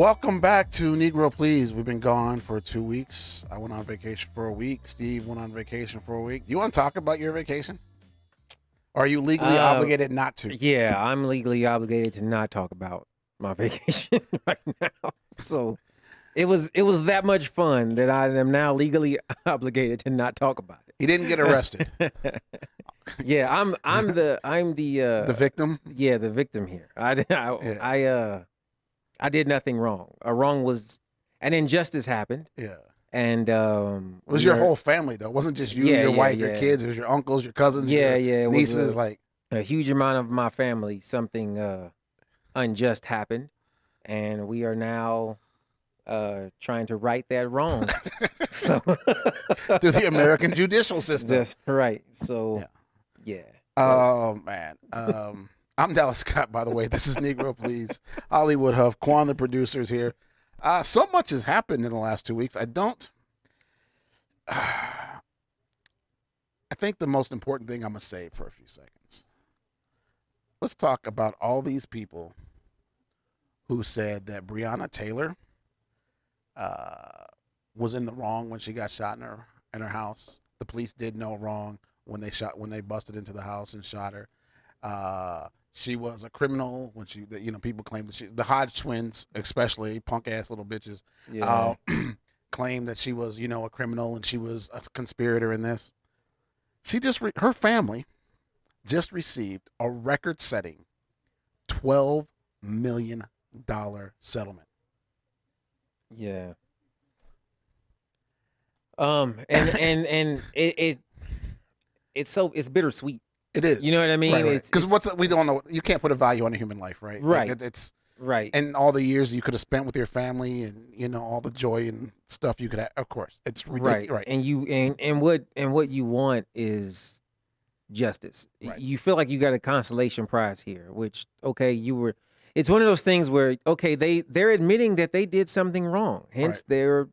Welcome back to Negro Please. We've been gone for 2 weeks. I went on vacation for a week. Steve went on vacation for a week. Do you want to talk about your vacation? Or are you legally obligated not to? Yeah, I'm legally obligated to not talk about my vacation right now. So it was that much fun that I am now legally obligated to not talk about it. He didn't get arrested. Yeah, I'm the victim. Yeah, the victim here. I did nothing wrong. An injustice happened. Yeah. And it was your whole family though. It wasn't just you, your wife, your kids. It was your uncles, your cousins, your nieces. Like a huge amount of my family. Something unjust happened, and we are now trying to right that wrong. So through the American judicial system. That's right. So yeah. Oh man. I'm Dallas Scott, by the way. This is Negro Please. Hollywood Huff, Quan, the producers here. So much has happened in the last 2 weeks. I think the most important thing I'm going to save for a few seconds. Let's talk about all these people who said that Breonna Taylor was in the wrong when she got shot in her house. The police did no wrong when they busted into the house and shot her. She was a criminal when people claim that the Hodge twins, especially punk ass little bitches, claimed that she was, a criminal and she was a conspirator in this. Her family just received a record-setting $12 million settlement. Yeah. And it's bittersweet. It is. You know what I mean? Right. Because we don't know. You can't put a value on a human life, right? Right. Like it's right. And all the years you could have spent with your family, and all the joy and stuff you could have. Of course, it's ridiculous. Right. And what you want is justice. Right. You feel like you got a consolation prize here, which it's one of those things where they're admitting that they did something wrong, hence they're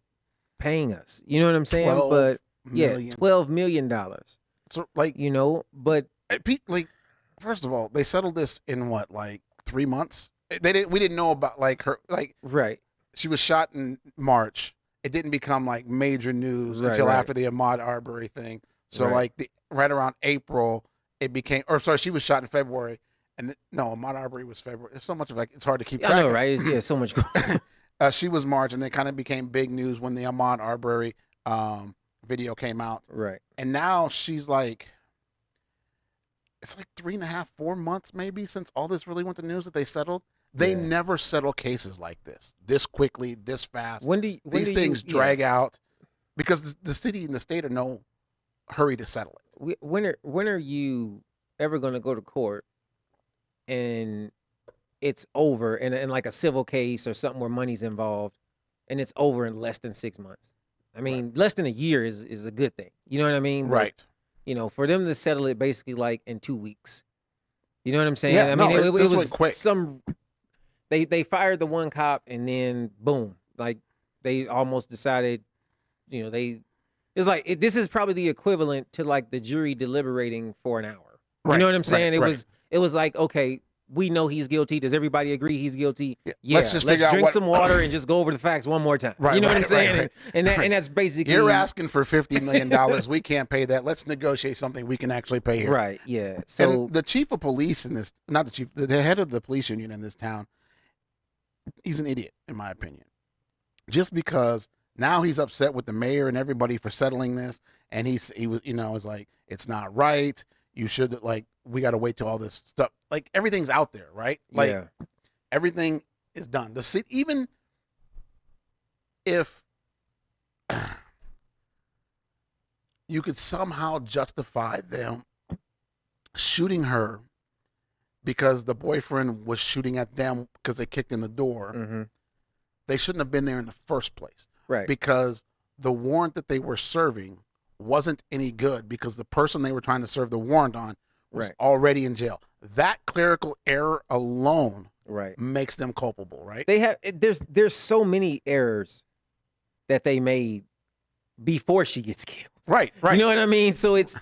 paying us. You know what I'm saying? $12 million. So but. First of all, they settled this in 3 months? We didn't know about her right. She was shot in March. It didn't become major news until after the Ahmaud Arbery thing. So right around April, it became. Or sorry, she was shot in February, and Ahmaud Arbery was February. There's so much of it's hard to keep track. I know, right? So much. She was March, and then kind of became big news when the Ahmaud Arbery video came out. Right. And now she's it's 3.5, 4 months maybe since all this really went to news that they settled. They never settle cases like this quickly, this fast. These things drag out because the city and the state are no hurry to settle it. When are you ever going to go to court and it's over in like a civil case or something where money's involved and it's over in less than 6 months? I mean, less than a year is a good thing. You know what I mean? Right. For them to settle it basically in 2 weeks. You know what I'm saying? Yeah, it was quick. They fired the one cop and then boom, they almost decided, this is probably the equivalent to the jury deliberating for an hour. Right, you know what I'm saying? Right. It was okay, we know he's guilty. Does everybody agree he's guilty? Yeah. Let's drink some water and just go over the facts one more time. Right, you know what I'm saying? Right. And that's basically you're asking for $50 million. We can't pay that. Let's negotiate something we can actually pay here. Right. Yeah. So and the chief of police the head of the police union in this town, he's an idiot in my opinion. Just because now he's upset with the mayor and everybody for settling this, and he was it's not right. You should we got to wait till all this stuff everything's out there, right? Everything is done. The city, even if you could somehow justify them shooting her because the boyfriend was shooting at them because they kicked in the door, they shouldn't have been there in the first place, right? Because the warrant that they were serving wasn't any good because the person they were trying to serve the warrant on was already in jail. That clerical error alone makes them culpable, right? There's so many errors that they made before she gets killed. Right. You know what I mean? So it's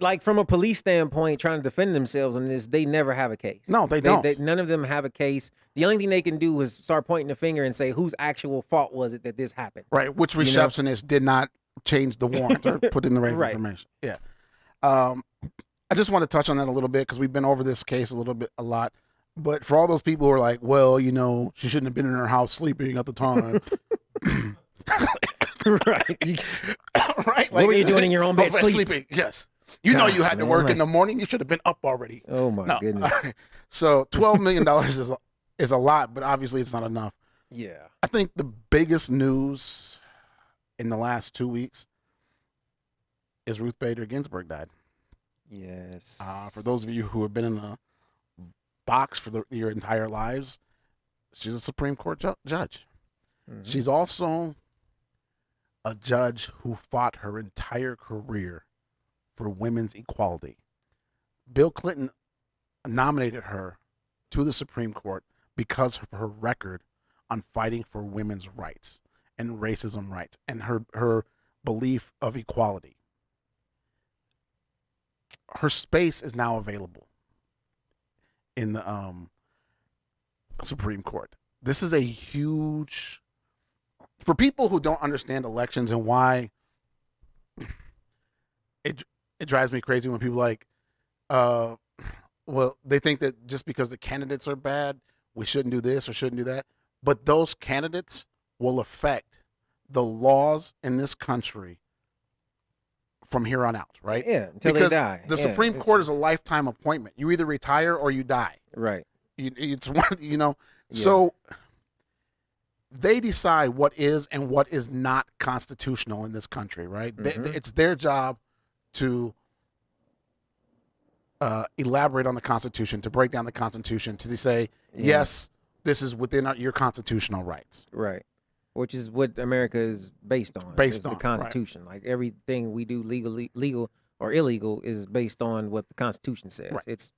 like from a police standpoint, trying to defend themselves on this, they never have a case. No, they don't. None of them have a case. The only thing they can do is start pointing the finger and say, whose actual fault was it that this happened? Right. Which receptionist did not change the warrant or put in the right information? Yeah. I just want to touch on that a little bit because we've been over this case a lot. But for all those people who are like, well, you know, she shouldn't have been in her house sleeping at the time. Right. Right. What were you doing in your own bed sleeping? Yes. You know you had to work in the morning. You should have been up already. Oh, my goodness. So $12 million is a lot, but obviously it's not enough. Yeah. I think the biggest news in the last 2 weeks is Ruth Bader Ginsburg died. Yes. For those of you who have been in a box for your entire lives, she's a Supreme Court judge. Mm-hmm. She's also a judge who fought her entire career for women's equality. Bill Clinton nominated her to the Supreme Court because of her record on fighting for women's rights and racism rights and her belief of equality. Her space is now available in the Supreme Court. This is a huge, for people who don't understand elections and why it drives me crazy when people like, well, they think that just because the candidates are bad, we shouldn't do this or shouldn't do that. But those candidates will affect the laws in this country from here on out, right? Yeah, until because they die. The Supreme Court is a lifetime appointment. You either retire or you die. Right. It's one, So they decide what is and what is not constitutional in this country, right? Mm-hmm. It's their job to elaborate on the Constitution, to break down the Constitution, to say, yes, this is within your constitutional rights. Right. Which is what America is based on. The Constitution. Right. Like everything we do legal or illegal is based on what the Constitution says. Right. It's,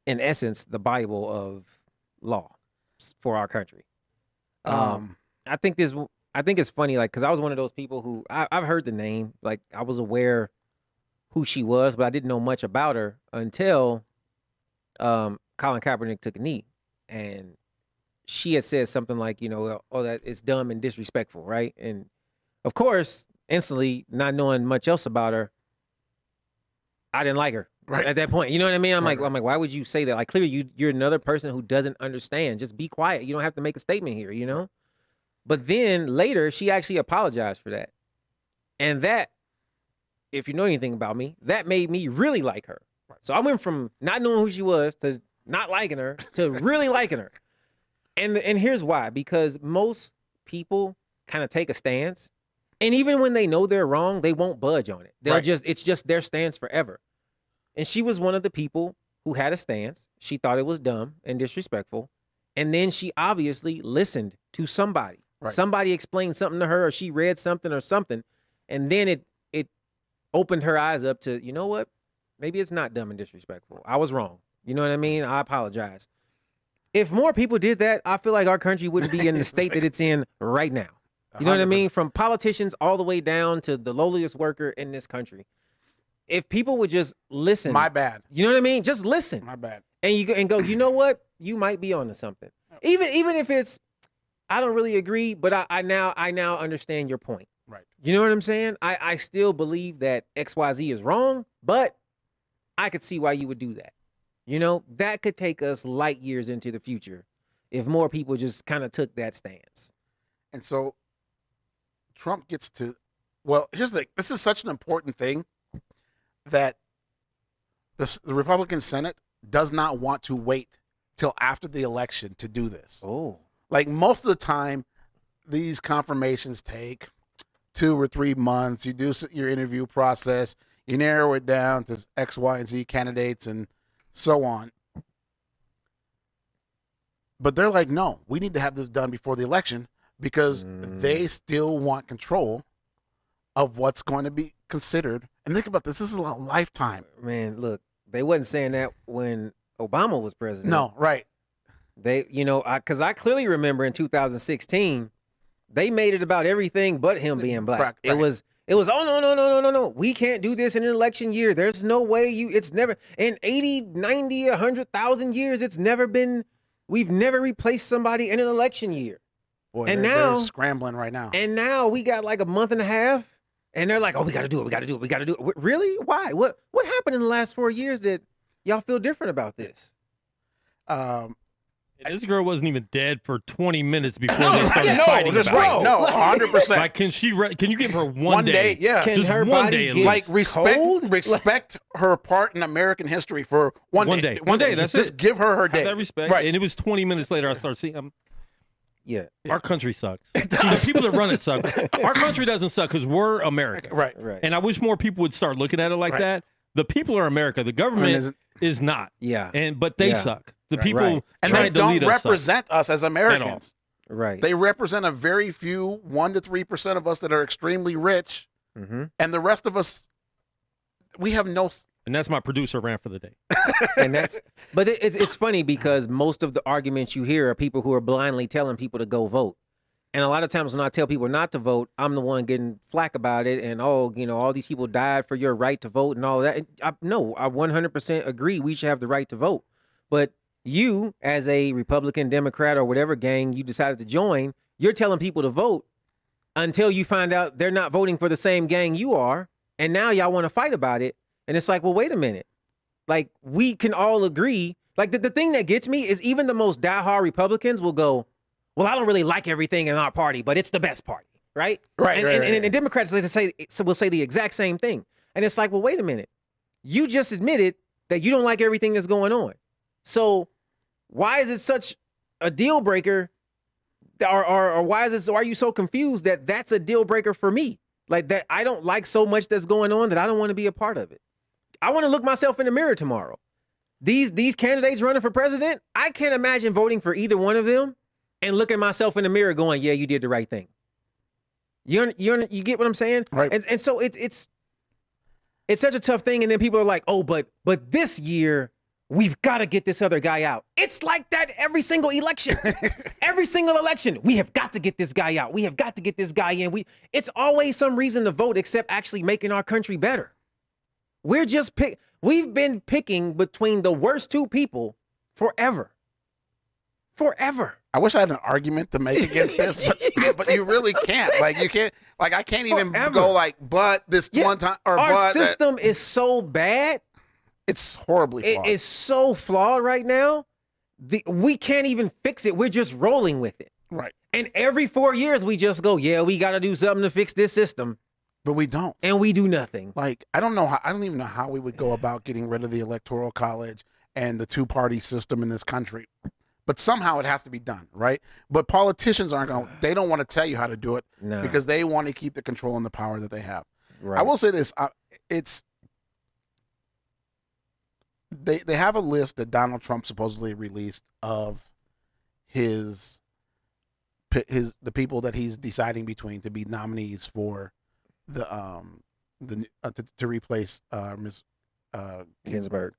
in essence, the Bible of law for our country. I think it's funny, like, because I was one of those people who I've heard the name, like I was aware who she was, but I didn't know much about her until Colin Kaepernick took a knee, and she had said something like, that it's dumb and disrespectful, right? And of course, instantly, not knowing much else about her, I didn't like her at that point. You know what I mean? I'm like, why would you say that? Like, clearly, you're another person who doesn't understand. Just be quiet. You don't have to make a statement here, But then later, she actually apologized for that, and that, if you know anything about me, that made me really like her. Right. So I went from not knowing who she was to not liking her to really liking her. And here's why. Because most people kind of take a stance, and even when they know they're wrong, they won't budge on it. It's just their stance forever. And she was one of the people who had a stance. She thought it was dumb and disrespectful. And then she obviously listened to somebody. Right. Somebody explained something to her, or she read something or something. And then it opened her eyes up to, you know what? Maybe it's not dumb and disrespectful. I was wrong. You know what I mean? I apologize. If more people did that, I feel like our country wouldn't be in the state that it's in right now. You know what I mean? From politicians all the way down to the lowliest worker in this country. If people would just listen. My bad. You know what I mean? Just listen. My bad. And you go, you know what? You might be onto something. Even if it's, I don't really agree, but I now understand your point. Right. You know what I'm saying? I still believe that XYZ is wrong, but I could see why you would do that. That could take us light years into the future if more people just kind of took that stance. And so Trump gets to, well, here's the thing. This is such an important thing that the Republican Senate does not want to wait till after the election to do this. Oh. Like most of the time, these confirmations take 2 or 3 months. You do your interview process. You narrow it down to X, Y, and Z candidates and so on. But they're like, no, we need to have this done before the election because they still want control of what's going to be considered. And think about this. This is a lifetime. Man, look, they wasn't saying that when Obama was president. No, right. They, because I clearly remember in 2016, they made it about everything but him being black. Right. It was, oh, no. We can't do this in an election year. There's no way it's never, in 80, 90, 100,000 years, we've never replaced somebody in an election year. Boy, and they're scrambling right now. And now we got like a month and a half, and they're like, oh, we got to do it. Really? Why? What happened in the last 4 years that y'all feel different about this? This girl wasn't even dead for 20 minutes before they started fighting about it. No, 100%. Like, can you give her one day? Yeah. Can just her one body day at get least. Like, respect her part in American history for one day. One day, that's just it. give her Have day. that respect. Right. And it was 20 minutes later I started seeing Yeah. our country sucks. See, the people that run it suck. Our country doesn't suck because we're America. Right. And I wish more people would start looking at it like that. The people are America. The government is not. Yeah. But they suck. The people and they don't represent us as Americans. Right. They represent a very few 1 to 3% of us that are extremely rich, and the rest of us, we have no. And that's my producer rant for the day. But it's funny because most of the arguments you hear are people who are blindly telling people to go vote. And a lot of times when I tell people not to vote, I'm the one getting flack about it. And, all these people died for your right to vote and all that. No, I 100% agree we should have the right to vote. But you, as a Republican, Democrat, or whatever gang you decided to join, you're telling people to vote until you find out they're not voting for the same gang you are. And now y'all want to fight about it. And it's like, well, wait a minute. Like, we can all agree. Like, the thing that gets me is even the most diehard Republicans will go, well, I don't really like everything in our party, but it's the best party, right? And Democrats will say the exact same thing. And it's like, well, wait a minute. You just admitted that you don't like everything that's going on. So why is it such a deal breaker, or why are you so confused that that's a deal breaker for me? Like, that I don't like so much that's going on that I don't want to be a part of it. I want to look myself in the mirror tomorrow. These candidates running for president, I can't imagine voting for either one of them and looking myself in the mirror going, yeah, you did the right thing. You get what I'm saying? Right. And so it's such a tough thing. And then people are like, oh, but this year we've got to get this other guy out. It's like that every single election. Every single election. We have got to get this guy out. We have got to get this guy in. It's always some reason to vote except actually making our country better. We've been picking between the worst two people forever. Forever. I wish I had an argument to make against this, but you really can't. Like, you can't. Like, I can't even go like, but this one time or our but system is so bad. It's horribly flawed. It is so flawed right now. We can't even fix it. We're just rolling with it. Right. And every 4 years we just go, yeah, we got to do something to fix this system. But we don't. And we do nothing. Like, I don't even know how we would go about getting rid of the Electoral College and the two-party system in this country. But somehow it has to be done, right? But politicians they don't want to tell you how to do it because they want to keep the control and the power that they have. Right. I will say this, they have a list that Donald Trump supposedly released of the people that he's deciding between to be nominees for to replace Ms. Ginsburg.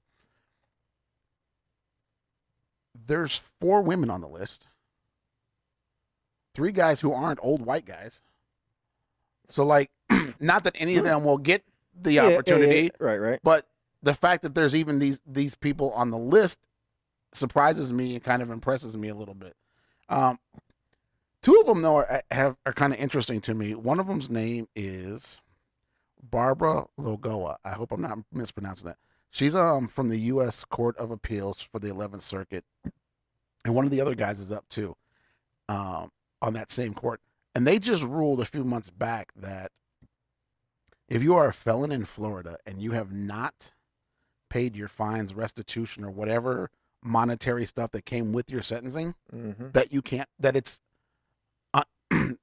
There's 4 women on the list. 3 guys who aren't old white guys. So, like, not that any of them will get the opportunity. Yeah. Right. But the fact that there's even these people on the list surprises me and kind of impresses me a little bit. 2 of them, though, are kind of interesting to me. One of them's name is Barbara Lagoa. I hope I'm not mispronouncing that. She's from the U.S. Court of Appeals for the 11th Circuit, and one of the other guys is up too, on that same court. And they just ruled a few months back that if you are a felon in Florida and you have not paid your fines, restitution, or whatever monetary stuff that came with your sentencing, that you can't, that it's, it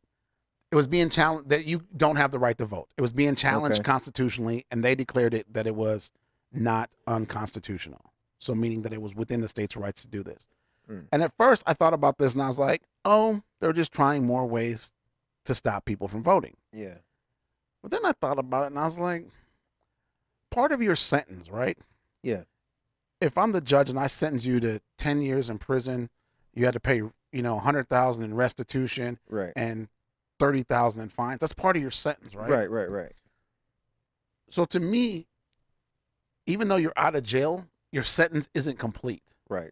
was being challenged, that you don't have the right to vote. It was being challenged constitutionally, and they declared it that it was not unconstitutional. So meaning that it was within the state's rights to do this. And at first I thought about this and I was like, oh, they're just trying more ways to stop people from voting. Yeah. But then I thought about it and I was like, part of your sentence, right? Yeah. If I'm the judge and I sentence you to 10 years in prison, you had to pay, $100,000 in restitution. Right. And $30,000 in fines. That's part of your sentence, right? Right. So to me, even though you're out of jail, your sentence isn't complete. Right.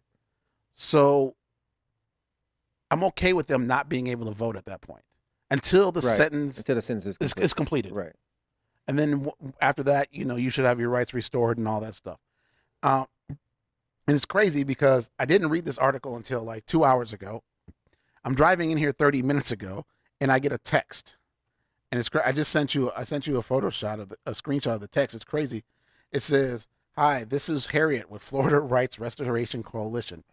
So I'm okay with them not being able to vote at that point until the sentence is completed. Right. And then after that, you should have your rights restored and all that stuff. And it's crazy because I didn't read this article until like 2 hours ago. I'm driving in here 30 minutes ago, and I get a text. And it's I sent you a screenshot of the text. It's crazy. It says, "Hi, this is Harriet with Florida Rights Restoration Coalition.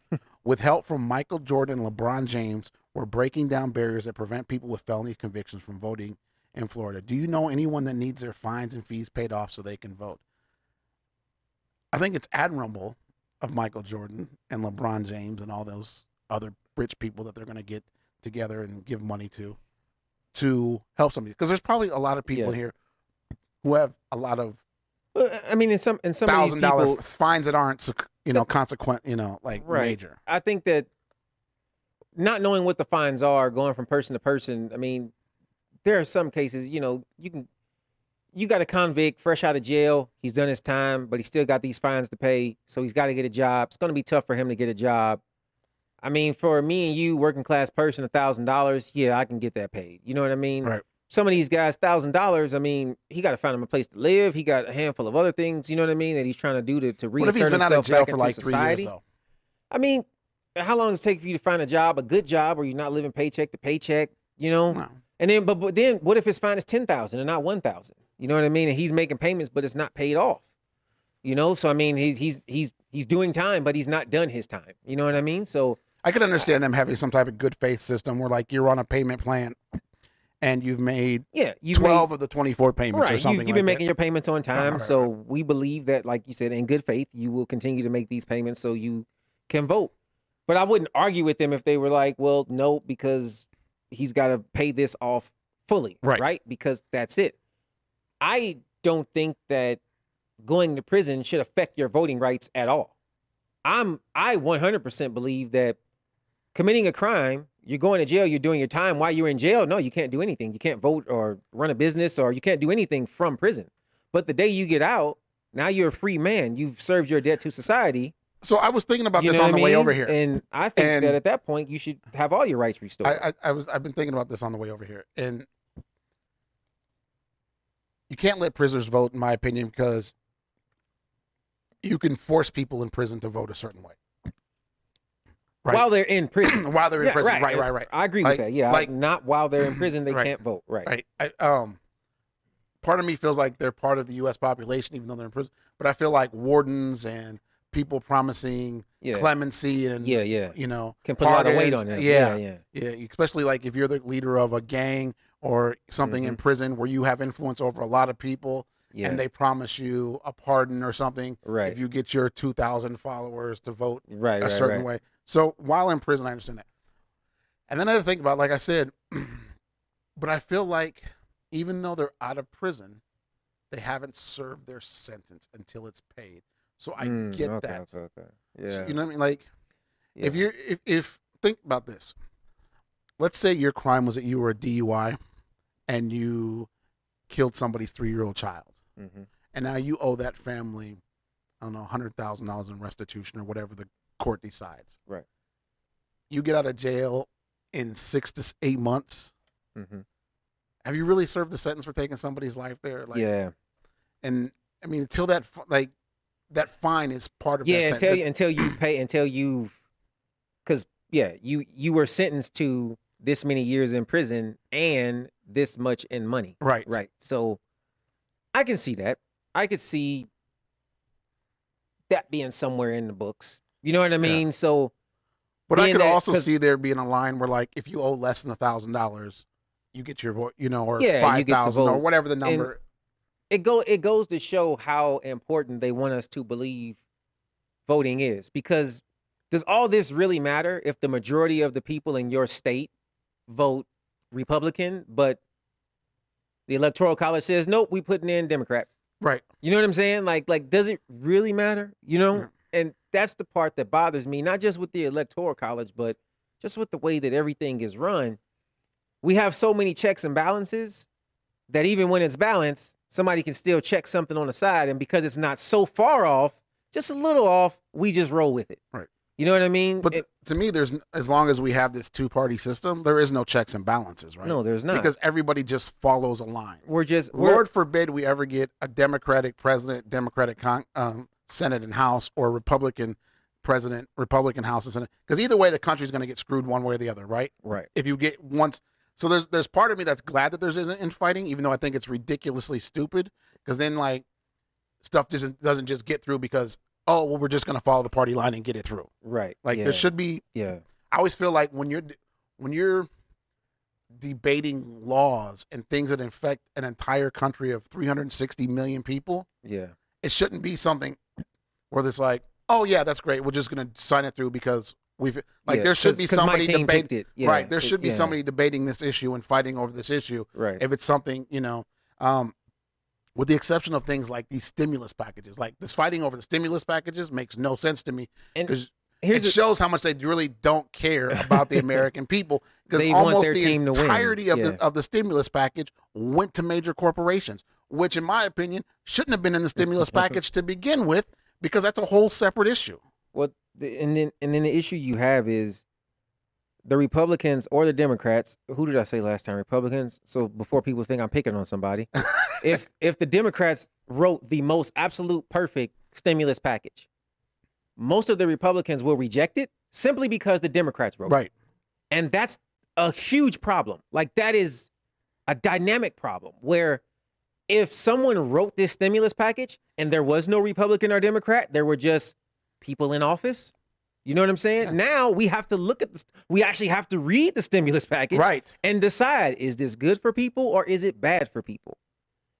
With help from Michael Jordan and LeBron James, we're breaking down barriers that prevent people with felony convictions from voting in Florida. Do you know anyone that needs their fines and fees paid off so they can vote?" I think it's admirable of Michael Jordan and LeBron James and all those other rich people that they're going to get together and give money to help somebody. Because there's probably a lot of people here who have a lot of I mean, in some $1,000 fines that aren't consequent, major. I think that not knowing what the fines are, going from person to person. I mean, there are some cases, you got a convict fresh out of jail. He's done his time, but he still got these fines to pay. So he's got to get a job. It's going to be tough for him to get a job. I mean, for me and you, working class person, $1,000, yeah, I can get that paid. You know what I mean? Right. Some of these guys, $1,000, I mean, he got to find him a place to live. He got a handful of other things, you know what I mean, that he's trying to do to reassert What if he's been out of jail for like 3 years, though? I mean, how long does it take for you to find a job, a good job, where you're not living paycheck to paycheck, No. And then, but then what if his fine is $10,000 and not $1,000? You know what I mean? And he's making payments, but it's not paid off. So I mean, he's doing time, but he's not done his time. You know what I mean? So I could understand them having some type of good faith system where like you're on a payment plan and you've made 12 of the 24 payments or something. You've been making your payments on time. So we believe that, like you said, in good faith, you will continue to make these payments so you can vote. But I wouldn't argue with them if they were like, well, no, because he's got to pay this off fully, right? Because that's it. I don't think that going to prison should affect your voting rights at all. I 100% believe that committing a crime, you're going to jail, you're doing your time while you're in jail. No, you can't do anything. You can't vote or run a business, or you can't do anything from prison. But the day you get out, now you're a free man. You've served your debt to society. So I was thinking about this on the way over here. And I think that at that point, you should have all your rights restored. I've been thinking about this on the way over here. And you can't let prisoners vote, in my opinion, because you can force people in prison to vote a certain way. Right. While they're in prison. While they're in prison. Right. I agree with that. Yeah. Not while they're in prison, they can't vote. Right. Part of me feels like they're part of the U.S. population, even though they're in prison. But I feel like wardens and people promising clemency and can put a lot of weight on it. Yeah. Especially like if you're the leader of a gang or something in prison where you have influence over a lot of people, and they promise you a pardon or something if you get your 2,000 followers to vote a certain way. So while in prison, I understand that. And then I had to think about, like I said, but I feel like even though they're out of prison, they haven't served their sentence until it's paid. So I get that. Okay. Yeah. So, you know what I mean? Like, if think about this. Let's say your crime was that you were a DUI and you killed somebody's 3-year-old child. And now you owe that family, I don't know, $100,000 in restitution or whatever the court decides. Right. You get out of jail in 6 to 8 months. Have you really served the sentence for taking somebody's life there? And I mean, until that fine is part of that sentence. until you pay, because you were sentenced to this many years in prison and this much in money. Right. So I can see that. I could see that being somewhere in the books. You know what I mean? So, but I could also see there being a line where, like, if you owe less than $1,000, you get your vote, or 5,000 or whatever the number. And it goes to show how important they want us to believe voting is. Because does all this really matter if the majority of the people in your state vote Republican, but the Electoral College says, nope, we putting in Democrat? Right. You know what I'm saying? Like, does it really matter? And that's the part that bothers me, not just with the Electoral College, but just with the way that everything is run. we have so many checks and balances that even when it's balanced, somebody can still check something on the side. And because it's not so far off, just a little off, we just roll with it. Right. You know what I mean? But to me, as long as we have this two-party system, there is no checks and balances, right? No, there's not. Because everybody just follows a line. Lord forbid we ever get a Democratic president, Democratic Senate and House, or Republican president, Republican House and Senate. Because either way, the country's going to get screwed one way or the other, right? Right. If you get once. So there's part of me that's glad that there's infighting, even though I think it's ridiculously stupid. Because then, like, stuff doesn't just get through because, oh, well, we're just going to follow the party line and get it through. Right. Like, there should be. Yeah. I always feel like when you're debating laws and things that affect an entire country of 360 million people, yeah, it shouldn't be something where there's like, oh yeah, that's great, we're just going to sign it through because there should be somebody debating it. Yeah, right. There should be somebody debating this issue and fighting over this issue. Right. If it's something, with the exception of things like these stimulus packages, like this fighting over the stimulus packages makes no sense to me because it shows how much they really don't care about the American people, because almost the entirety of the stimulus package went to major corporations, which in my opinion shouldn't have been in the stimulus package to begin with, because that's a whole separate issue. Well, and then the issue you have is the Republicans or the Democrats. Who did I say last time? Republicans. So before people think I'm picking on somebody, if the Democrats wrote the most absolute perfect stimulus package, most of the Republicans will reject it simply because the Democrats wrote it. And that's a huge problem. Like, that is a dynamic problem where if someone wrote this stimulus package and there was no Republican or Democrat, there were just people in office. You know what I'm saying? Yeah. Now we have to look at this. We actually have to read the stimulus package and decide, is this good for people or is it bad for people?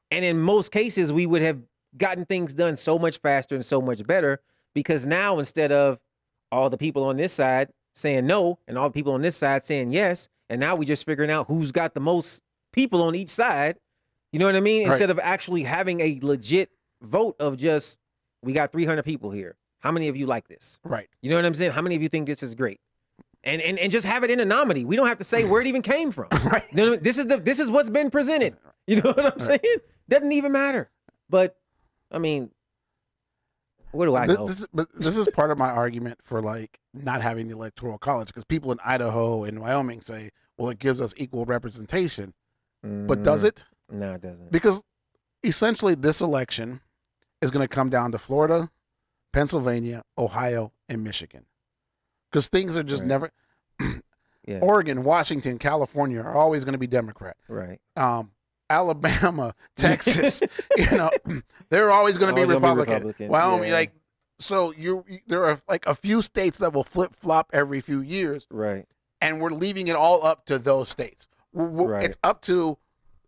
And in most cases, we would have gotten things done so much faster and so much better, because now instead of all the people on this side saying no and all the people on this side saying yes, and now we just figuring out who's got the most people on each side. You know what I mean? Right. Instead of actually having a legit vote of just, we got 300 people here. How many of you like this? Right. You know what I'm saying? How many of you think this is great? And just have it in a nominee. We don't have to say where it even came from. Right. This is what's been presented. You know what I'm saying? Doesn't even matter. But I mean, what do I know? This is part of my argument for like not having the Electoral College, because people in Idaho and Wyoming say, well, it gives us equal representation. But does it? No, it doesn't. Because essentially this election is going to come down to Florida, Pennsylvania, Ohio, and Michigan. Because things are just never Oregon, Washington, California are always going to be Democrat. Right. Alabama, Texas, they're always going to be Republican. Wyoming, so there are like a few states that will flip-flop every few years. Right. And we're leaving it all up to those states. It's up to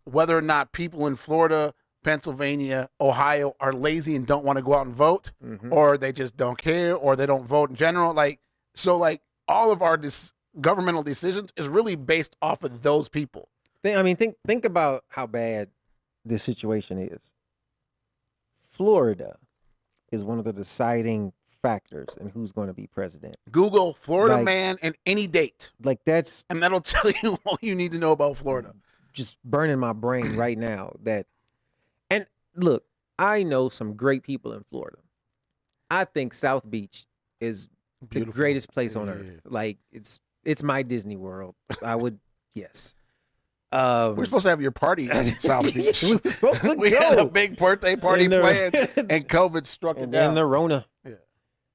whether or not people in Florida, Pennsylvania, Ohio are lazy and don't want to go out and vote, or they just don't care, or they don't vote in general. All of our governmental decisions is really based off of those people. Think about how bad this situation is. Florida is one of the deciding factors in who's going to be president. Google Florida man and any date. And that'll tell you all you need to know about Florida. Just burning my brain right now. And look, I know some great people in Florida. I think South Beach is beautiful. The greatest place on earth. Like, it's my Disney World. Yes. We're supposed to have your party at South Beach. We had a big birthday party planned, and COVID struck it down. And the Rona. Yeah.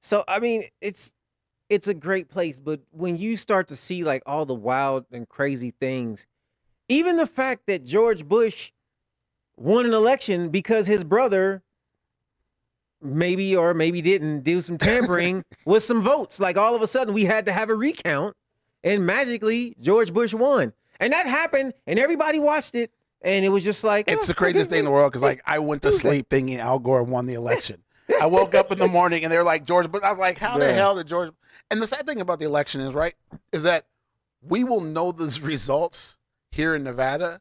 So it's a great place, but when you start to see like all the wild and crazy things, even the fact that George Bush won an election because his brother maybe or maybe didn't do some tampering with some votes. Like, all of a sudden we had to have a recount, and magically George Bush won. And that happened, and everybody watched it, and it was just like, it's the craziest thing in the world, because I went to sleep thinking Al Gore won the election. I woke up in the morning and they're like, George Bush. I was like, how the hell did George? And the sad thing about the election is that we will know those results here in Nevada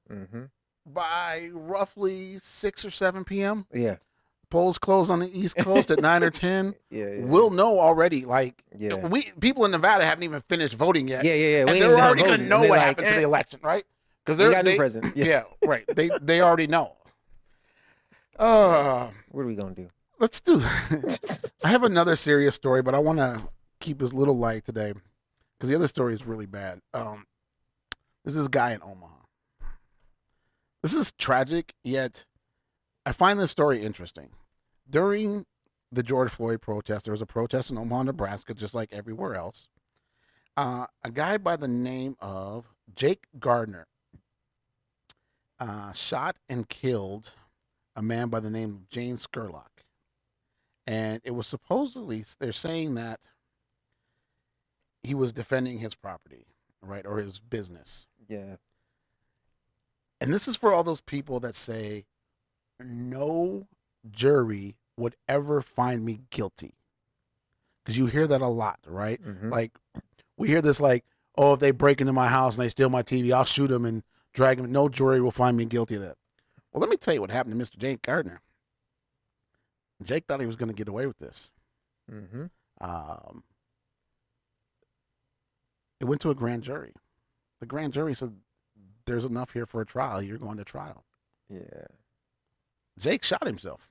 by roughly 6 or 7 p.m. Yeah. Polls close on the East Coast at 9 or 10. We'll know already. People in Nevada haven't even finished voting yet. Yeah. And they're already going to know what happened to the election, right? because We got a new president. Yeah, right. They already know. What are we gonna do? Let's do. I have another serious story, but I want to keep this little light today because the other story is really bad. There's this guy in Omaha. This is tragic, yet I find this story interesting. During the George Floyd protest, there was a protest in Omaha, Nebraska, just like everywhere else. A guy by the name of Jake Gardner shot and killed a man by the name of James Scurlock. And it was supposedly, they're saying that he was defending his property, right, or his business. Yeah. And this is for all those people that say, no jury would ever find me guilty. Because you hear that a lot, right? Mm-hmm. Like, we hear this like, oh, if they break into my house and they steal my TV, I'll shoot them and drag them. No jury will find me guilty of that. Well, let me tell you what happened to Mr. Jake Gardner. Jake thought he was going to get away with this. Mm-hmm. It went to a grand jury. The grand jury said, there's enough here for a trial. You're going to trial. Yeah. Jake shot himself.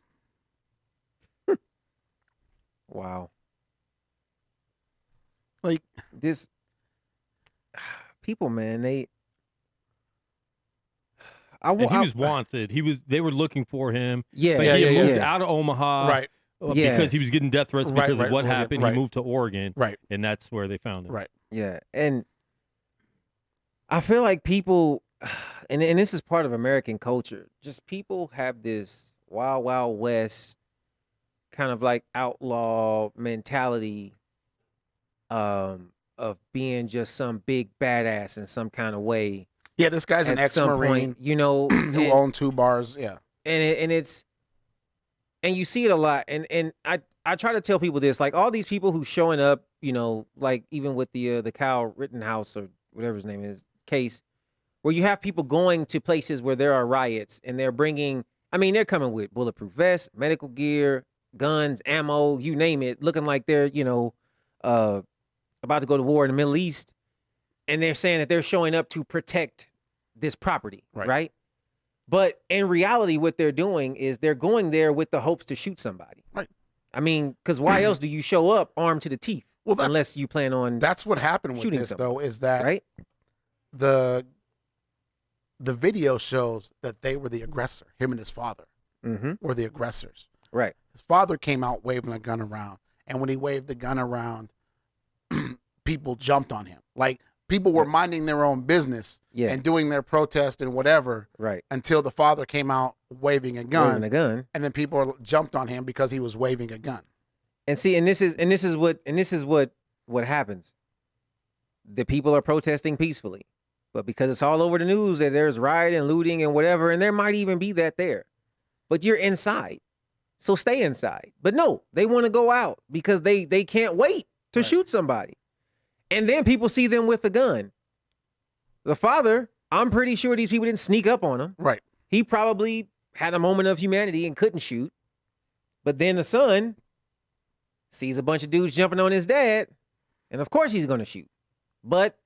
Wow. Like, this people, man, they. And he was wanted. They were looking for him. Yeah, but he moved out of Omaha, right? Because he was getting death threats because of what Oregon, happened. right. He moved to Oregon, Right. And that's where they found him. Right. Yeah, and I feel like people, and this is part of American culture. Just people have this wild, wild west kind of like outlaw mentality, of being just some big badass in some kind of way. Yeah, this guy's an At some ex-Marine, point, you know, who owned 2 bars. Yeah, and you see it a lot. And I try to tell people this, like all these people who showing up, you know, like even with the Kyle Rittenhouse or whatever his name is case, where you have people going to places where there are riots and they're bringing, I mean, they're coming with bulletproof vests, medical gear, guns, ammo, you name it, looking like they're, you know, about to go to war in the Middle East. And they're saying that they're showing up to protect this property, right? But in reality, what they're doing is they're going there with the hopes to shoot somebody. Right. I mean, because why else do you show up armed to the teeth? Well, unless you plan on that's what happened with shooting this, somebody, though, is that right? The video shows that they were the aggressor. Him and his father were the aggressors. Right. His father came out waving a gun around, and when he waved the gun around, people jumped on him. Like, people were minding their own business and doing their protest and whatever, right? Until the father came out waving a gun, and then people jumped on him because he was waving a gun. And see, and this is what happens. The people are protesting peacefully, but because it's all over the news that there's rioting, looting, and whatever, and there might even be that there, but you're inside, so stay inside. But no, they want to go out because they can't wait to shoot somebody. And then people see them with a gun. The father, I'm pretty sure these people didn't sneak up on him. Right. He probably had a moment of humanity and couldn't shoot. But then the son sees a bunch of dudes jumping on his dad, and of course he's going to shoot. But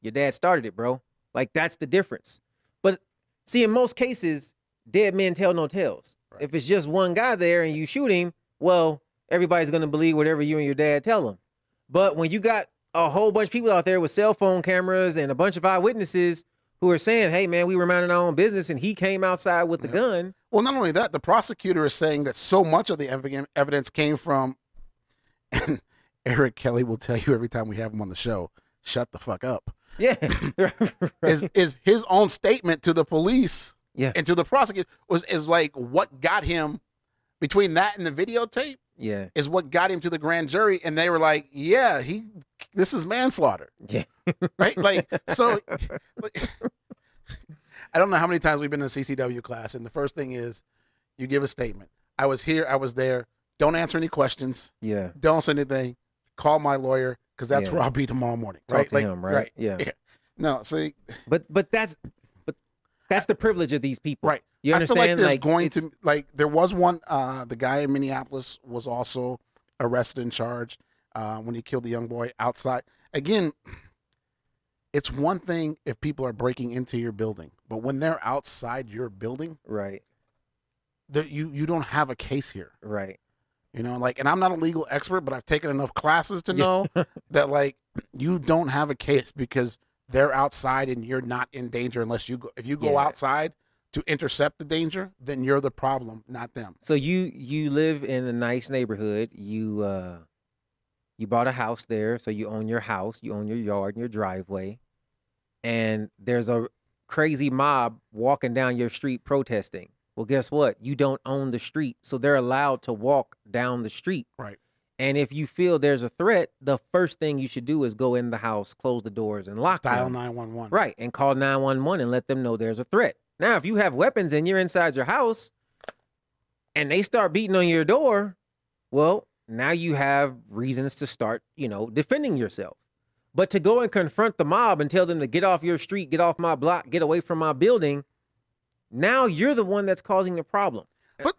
your dad started it, bro. Like, that's the difference. But see, in most cases, dead men tell no tales. Right. If it's just one guy there and you shoot him, well, everybody's going to believe whatever you and your dad tell them. But when you got a whole bunch of people out there with cell phone cameras and a bunch of eyewitnesses who are saying, hey, man, we were minding our own business and he came outside with the gun. Well, not only that, the prosecutor is saying that so much of the evidence came from, and Eric Kelly will tell you every time we have him on the show, shut the fuck up. Yeah. is his own statement to the police and to the prosecutor is like what got him between that and the videotape. Yeah, is what got him to the grand jury, and they were like, "Yeah, this is manslaughter." Yeah, right. Like, so, I don't know how many times we've been in a CCW class, and the first thing is, you give a statement. I was here. I was there. Don't answer any questions. Yeah. Don't say anything. Call my lawyer because that's where I'll be tomorrow morning. Talk to him, right? Yeah. No, see, but that's the privilege of these people, right? You understand? I feel like there was one. The guy in Minneapolis was also arrested and charged when he killed the young boy outside. Again, it's one thing if people are breaking into your building, but when they're outside your building, Right. You don't have a case here. Right. You know, like, and I'm not a legal expert, but I've taken enough classes to Yeah. know that, like, you don't have a case because they're outside and you're not in danger unless you go. If you go Yeah. outside to intercept the danger, then you're the problem, not them. So you live in a nice neighborhood. You bought a house there, so you own your house, you own your yard and your driveway, and there's a crazy mob walking down your street protesting. Well, guess what? You don't own the street, so they're allowed to walk down the street. Right. And if you feel there's a threat, the first thing you should do is go in the house, close the doors, and lock Dial them. 911. Right, and call 911 and let them know there's a threat. Now, if you have weapons and you're inside your house and they start beating on your door, well, now you have reasons to start, defending yourself. But to go and confront the mob and tell them to get off your street, get off my block, get away from my building, now you're the one that's causing the problem. But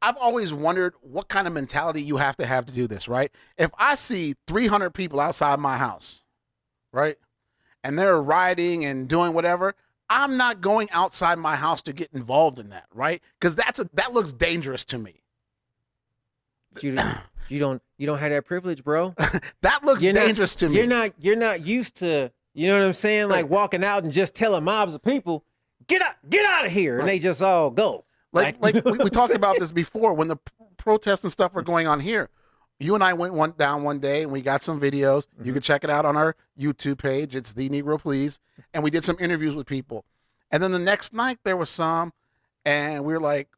I've always wondered what kind of mentality you have to do this, right? If I see 300 people outside my house, right, and they're rioting and doing whatever, I'm not going outside my house to get involved in that, right? Because that looks dangerous to me. You don't have that privilege, bro. That looks dangerous to me. You're not used to, you know what I'm saying? Like walking out and just telling mobs of people, get out of here, and they just all go. Like we talked about this before when the protests and stuff were going on here. You and I went down one day and we got some videos. Mm-hmm. You can check it out on our YouTube page. It's the Negro Please. And we did some interviews with people. And then the next night there was some, and we were like,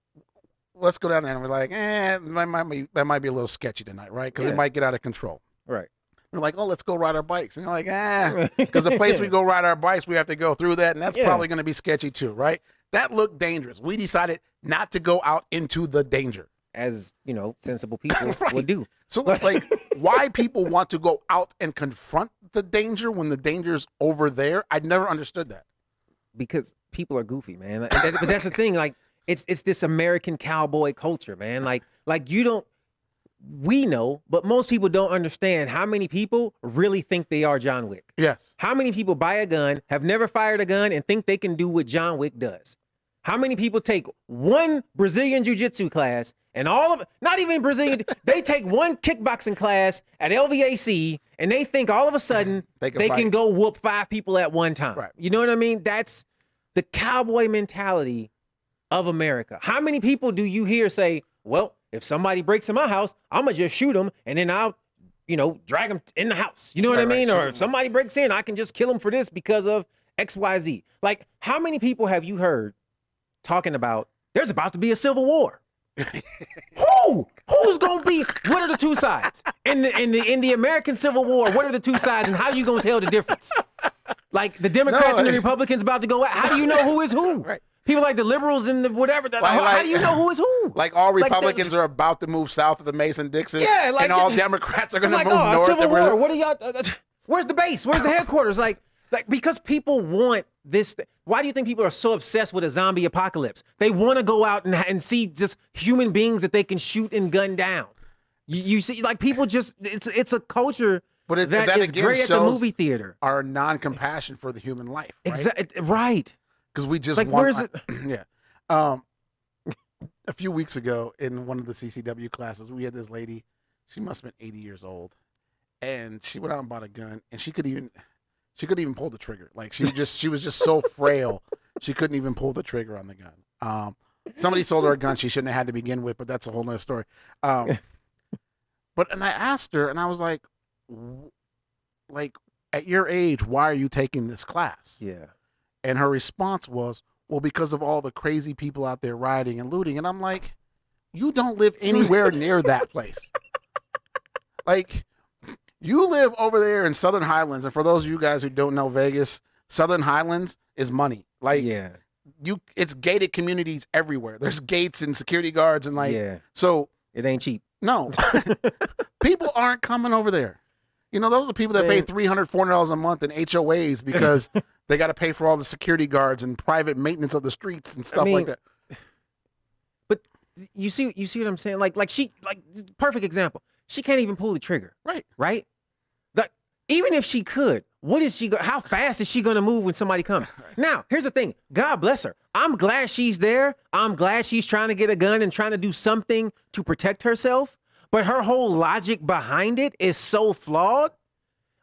let's go down there. And we're like, that might be a little sketchy tonight, right? Because it might get out of control. Right. We're like, oh, let's go ride our bikes. And you're like, because the place we go ride our bikes, we have to go through that. And that's probably going to be sketchy too, right? That looked dangerous. We decided not to go out into the danger. As, sensible people would do. So, like, why people want to go out and confront the danger when the danger's over there, I never understood that. Because people are goofy, man. But that's the thing. Like, it's this American cowboy culture, man. Like we know, but most people don't understand how many people really think they are John Wick. Yes. How many people buy a gun, have never fired a gun, and think they can do what John Wick does? How many people take one Brazilian jiu-jitsu class and not even Brazilian, they take one kickboxing class at LVAC and they think all of a sudden they can go whoop 5 people at one time. Right. You know what I mean? That's the cowboy mentality of America. How many people do you hear say, well, if somebody breaks in my house, I'm going to just shoot them and then I'll, drag them in the house. You know what I mean? Or if somebody breaks in, I can just kill them for this because of XYZ. Like, how many people have you heard talking about there's about to be a civil war? Who's gonna be? What are the two sides in the American Civil War? What are the two sides, and how are you gonna tell the difference? Like the Democrats and the Republicans about to go. How do you know who is who? Right. People like the liberals and the whatever. How do you know who is who? Like all Republicans are about to move south of the Mason-Dixon. Yeah, like, and all Democrats are going to move north. Civil War. What are y'all? Where's the base? Where's the headquarters? Like because people want this. Why do you think people are so obsessed with a zombie apocalypse? They want to go out and see just human beings that they can shoot and gun down. You see, like people just it's a culture. But that is great at the movie theater. Our non-compassion for the human life. Right? Exactly. Right. Because we just want. Where's it? Yeah. A few weeks ago in one of the CCW classes, we had this lady. She must have been 80 years old, and she went out and bought a gun, and she couldn't even pull the trigger. Like she was just so frail, she couldn't even pull the trigger on the gun. Somebody sold her a gun she shouldn't have had to begin with, but that's a whole nother story. And I asked her, and I was like, at your age, why are you taking this class? Yeah. And her response was, well, because of all the crazy people out there rioting and looting. And I'm like, you don't live anywhere near that place. Like, you live over there in Southern Highlands. And for those of you guys who don't know Vegas, Southern Highlands is money. Like, yeah. It's gated communities everywhere. There's gates and security guards and so. It ain't cheap. No. People aren't coming over there. You know, those are the people that pay $300, $400 a month in HOAs because they got to pay for all the security guards and private maintenance of the streets and stuff like that. But you see what I'm saying? Like perfect example. She can't even pull the trigger. Right. Right? Even if she could, how fast is she going to move when somebody comes? Now, here's the thing. God bless her. I'm glad she's there. I'm glad she's trying to get a gun and trying to do something to protect herself. But her whole logic behind it is so flawed.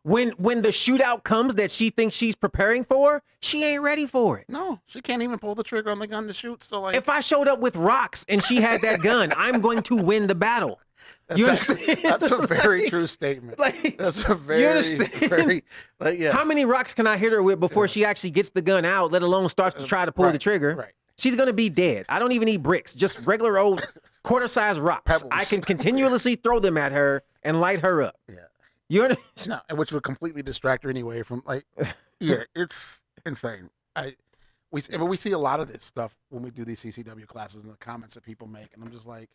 When the shootout comes that she thinks she's preparing for, she ain't ready for it. No, she can't even pull the trigger on the gun to shoot. So like, if I showed up with rocks and she had that gun, I'm going to win the battle. You understand? That's a very true statement. Like, that's a very, you understand? very, like, yes. How many rocks can I hit her with before she actually gets the gun out, let alone starts to try to pull the trigger? Right. She's going to be dead. I don't even need bricks, just regular old quarter-size rocks. Pebbles. I can continuously throw them at her and light her up. Yeah. You understand? No, which would completely distract her anyway from like, yeah, it's insane. We see a lot of this stuff when we do these CCW classes and the comments that people make, and I'm just like,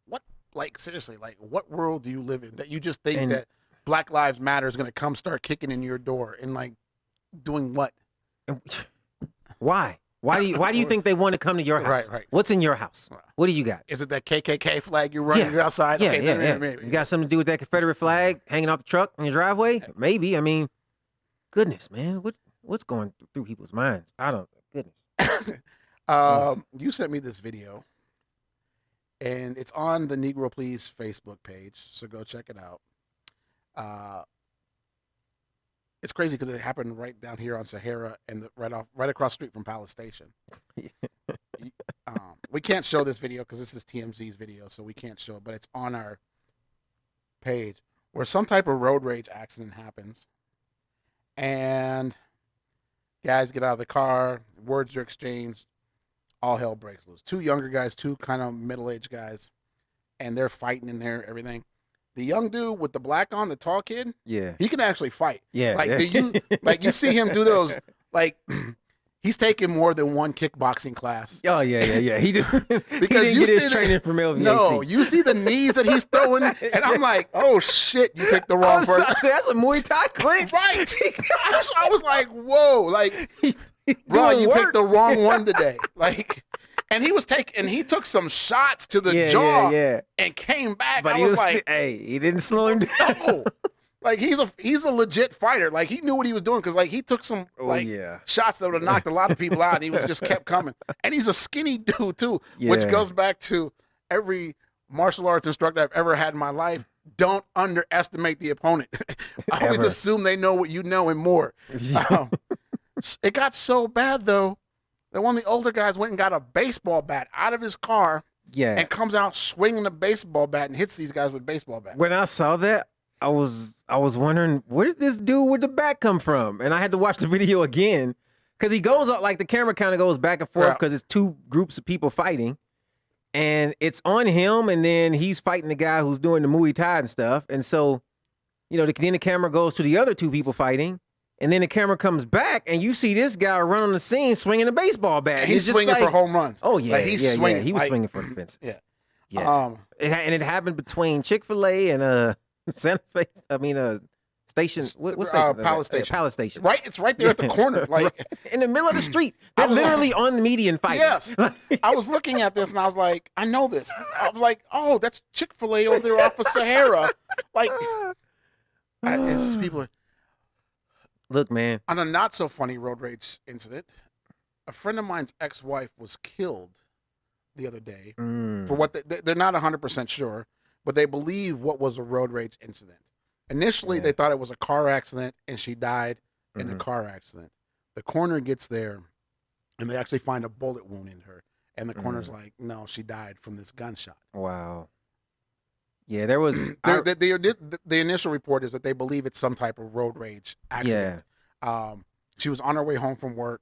what? Like, seriously, like, what world do you live in that you just think that Black Lives Matter is going to come start kicking in your door and like doing what? Why? Why do you think they want to come to your house? Right. What's in your house? What do you got? Is it that KKK flag you're running outside? Yeah, okay, yeah. It's got something to do with that Confederate flag hanging off the truck in your driveway? Maybe. I mean, goodness, man. What's going through people's minds? I don't. Goodness. You sent me this video, and it's on the Negro Please Facebook page, so go check it out. It's crazy because it happened right down here on Sahara and right across the street from Palace Station. We can't show this video because this is TMZ's video, so we can't show it, but it's on our page where some type of road rage accident happens, and guys get out of the car, words are exchanged, all hell breaks loose. Two younger guys, two kind of middle-aged guys, and they're fighting in there, everything. The young dude with the black on, the tall kid, he can actually fight. Yeah. Like you see him do those, like he's taking more than one kickboxing class. Oh yeah. He did because he didn't get his training from LVAC. No, you see the knees that he's throwing, and I'm like, oh shit, you picked the wrong person. That's a Muay Thai clinch. Right. I was like, whoa, like, bro, you picked the wrong one today. Like, and he took some shots to the jaw and came back. But I was like, hey, he didn't slow him down. No. Like he's a legit fighter. Like he knew what he was doing because like he took some shots that would have knocked a lot of people out. And he was just kept coming. And he's a skinny dude too, which goes back to every martial arts instructor I've ever had in my life. Don't underestimate the opponent. I always assume they know what you know and more. It got so bad though that one of the older guys went and got a baseball bat out of his car. Yeah. And comes out swinging a baseball bat and hits these guys with baseball bats. When I saw that, I was wondering, where did this dude with the bat come from? And I had to watch the video again because he goes up, like the camera kind of goes back and forth because it's two groups of people fighting. And it's on him, and then he's fighting the guy who's doing the Muay Thai and stuff. And so, then the camera goes to the other two people fighting. And then the camera comes back, and you see this guy run on the scene swinging a baseball bat. And he's swinging for home runs. Oh, yeah. Like he's swinging. He was swinging for the fences. Yeah. And it happened between Chick-fil-A and Santa Fe. Station. What station? Palace Station. Palace Station. Right. It's right there at the corner, like in the middle of the street. They're literally on the median fighting. Yes. I was looking at this and I was like, I know this. I was like, oh, that's Chick-fil-A over there off of Sahara. Like, it's people. Look, man. On a not so funny road rage incident, a friend of mine's ex-wife was killed the other day for what they're not 100% sure, but they believe what was a road rage incident. Initially, they thought it was a car accident and she died in a car accident. The coroner gets there and they actually find a bullet wound in her. And the coroner's like, no, she died from this gunshot. Wow. Yeah, there was... The initial report is that they believe it's some type of road rage accident. Yeah. She was on her way home from work,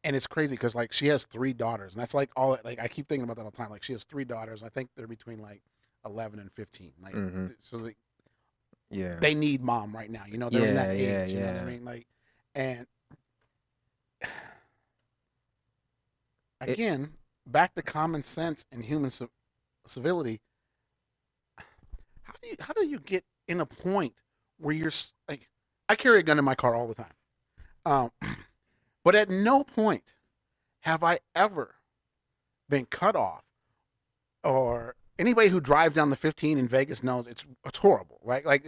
and it's crazy because, like, she has 3 daughters, and that's, like, all... Like, I keep thinking about that all the time. Like, she has 3 daughters. I think they're between, like, 11 and 15. Like, so they need mom right now. They're in that age. You know what I mean? Like, and... Again, back to common sense and human civility... How do you get in a point where you're like, I carry a gun in my car all the time. But at no point have I ever been cut off, or anybody who drives down the 15 in Vegas knows it's horrible, right? Like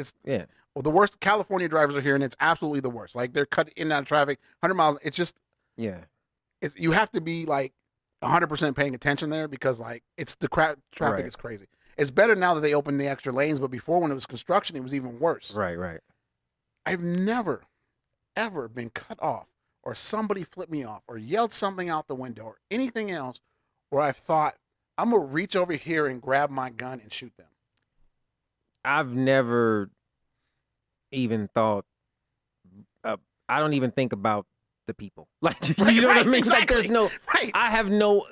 Well, the worst California drivers are here, and it's absolutely the worst. Like they're cut in and out of traffic, 100 miles. It's just, Yeah. you have to be like 100% paying attention there because like it's the traffic is crazy. It's better now that they opened the extra lanes, but before when it was construction, it was even worse. Right. I've never, ever been cut off or somebody flipped me off or yelled something out the window or anything else where I've thought, I'm going to reach over here and grab my gun and shoot them. I've never even thought, I don't even think about the people. Like, you know what I mean? Exactly. Like, there's no, I have no,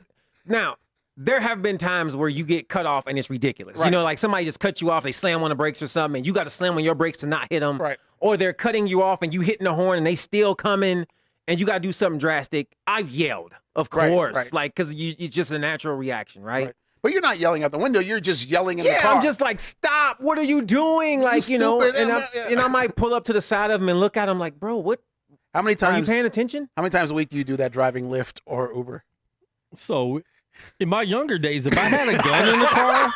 now, there have been times where you get cut off and it's ridiculous. You know, like somebody just cut you off, they slam on the brakes or something, and you got to slam on your brakes to not hit them. Right. Or they're cutting you off and you hitting the horn and they still coming and you got to do something drastic. I've yelled, of course, like, because it's just a natural reaction, right? But you're not yelling out the window. You're just yelling in the car. Yeah, I'm just like, stop. What are you doing? Like, you know, and I might pull up to the side of him and look at him like, bro, what? How many times? Are you paying attention? How many times a week do you do that driving Lyft or Uber? So, in my younger days, if I had a gun in the car,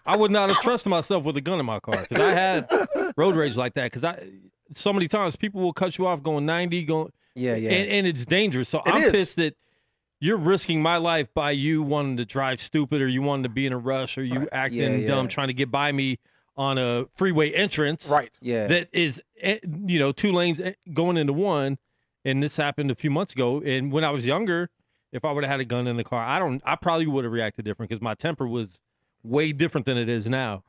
I would not have trusted myself with a gun in my car because I had road rage like that. Because so many times people will cut you off going 90, and it's dangerous. So I'm pissed that you're risking my life by you wanting to drive stupid or you wanting to be in a rush or you acting dumb trying to get by me on a freeway entrance. Right. Yeah. That is, you know, 2 lanes going into one. And this happened a few months ago. And when I was younger, if I would have had a gun in the car, I probably would have reacted different because my temper was way different than it is now.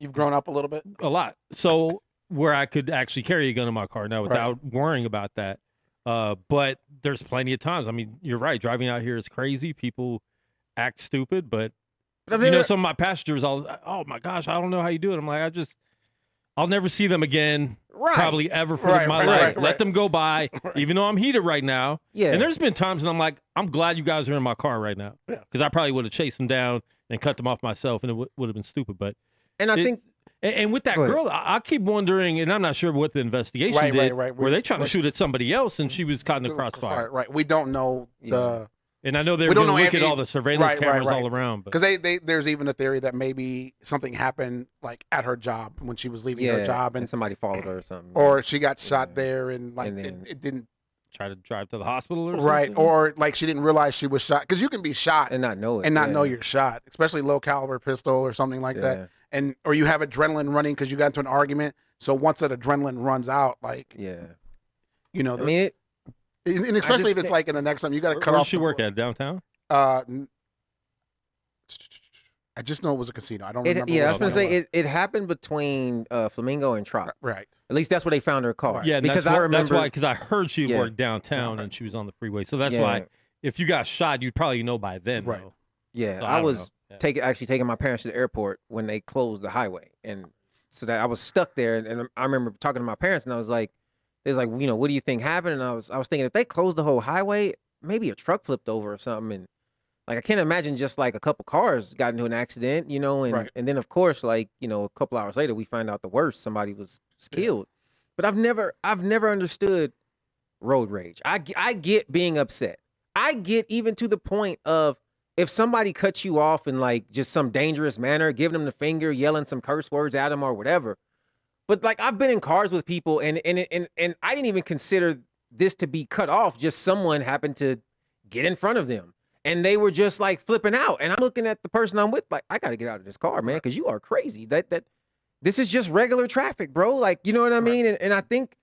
You've grown up a little bit? A lot. So where I could actually carry a gun in my car now without worrying about that. But there's plenty of times. I mean, you're right. Driving out here is crazy. People act stupid, but you know, some of my passengers, oh my gosh, I don't know how you do it. I'm like, I'll never see them again. Probably ever for my life. Let them go by, even though I'm heated right now. Yeah. And there's been times and I'm like, I'm glad you guys are in my car right now. Yeah. Because I probably would have chased them down and cut them off myself, and it would have been stupid. But I think. And with that girl, I keep wondering, and I'm not sure what the investigation did. Were they trying to shoot at somebody else, and she was caught in the crossfire? Right. We don't know the. And I know they're going to look at all the surveillance cameras all around. Because there's even a theory that maybe something happened like at her job when she was leaving her job, and somebody followed her or something, or she got shot there, and like it didn't. Try to drive to the hospital or something? Right, or like she didn't realize she was shot, because you can be shot and not know it, and not know you're shot, especially low caliber pistol or something like that, or you have adrenaline running because you got into an argument. So once that adrenaline runs out, like you know, and especially if it's like in the next time you got to cut off. Where does she work at? Downtown? I just know it was a casino. I don't remember. Yeah, I was going to say it happened between Flamingo and Trop. Right. At least that's where they found her car. Yeah, because I remember. That's why, because I heard she worked downtown and she was on the freeway. So that's why if you got shot, you'd probably know by then. Right. Though. Yeah, so I was actually taking my parents to the airport when they closed the highway, and so that I was stuck there. And I remember talking to my parents, and I was like, "They was like, you know, what do you think happened?" And I was thinking, if they closed the whole highway, maybe a truck flipped over or something, and like I can't imagine just like a couple cars got into an accident, you know, and then of course, like, you know, a couple hours later we find out the worst, somebody was killed. But I've never understood road rage. I get being upset. I get even to the point of if somebody cuts you off in like just some dangerous manner, giving them the finger, yelling some curse words at them or whatever. But like I've been in cars with people and I didn't even consider this to be cut off. Just someone happened to get in front of them. And they were just like flipping out. And I'm looking at the person I'm with, like, I got to get out of this car, man, because you are crazy. That this is just regular traffic, bro. Like, you know what I mean? And I think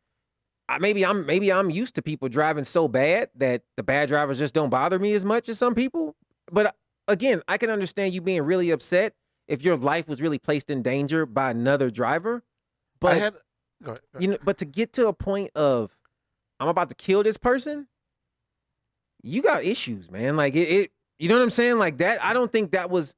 maybe I'm used to people driving so bad that the bad drivers just don't bother me as much as some people. But again, I can understand you being really upset if your life was really placed in danger by another driver. But go ahead. You know, but to get to a point of I'm about to kill this person. You got issues, man. Like it, you know what I'm saying? Like that. I don't think that was,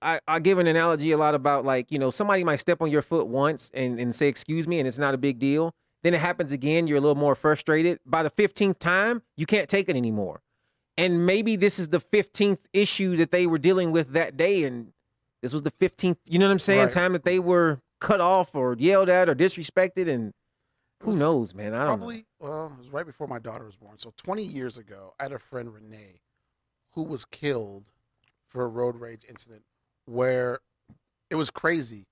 I give an analogy a lot about like, you know, somebody might step on your foot once and say, excuse me. And it's not a big deal. Then it happens again. You're a little more frustrated. By the 15th time, you can't take it anymore. And maybe this is the 15th issue that they were dealing with that day. And this was the 15th, you know what I'm saying? Time that they were cut off or yelled at or disrespected. And who knows, man? I don't know. Well, it was right before my daughter was born. So 20 years ago, I had a friend, Renee, who was killed for a road rage incident where it was crazy.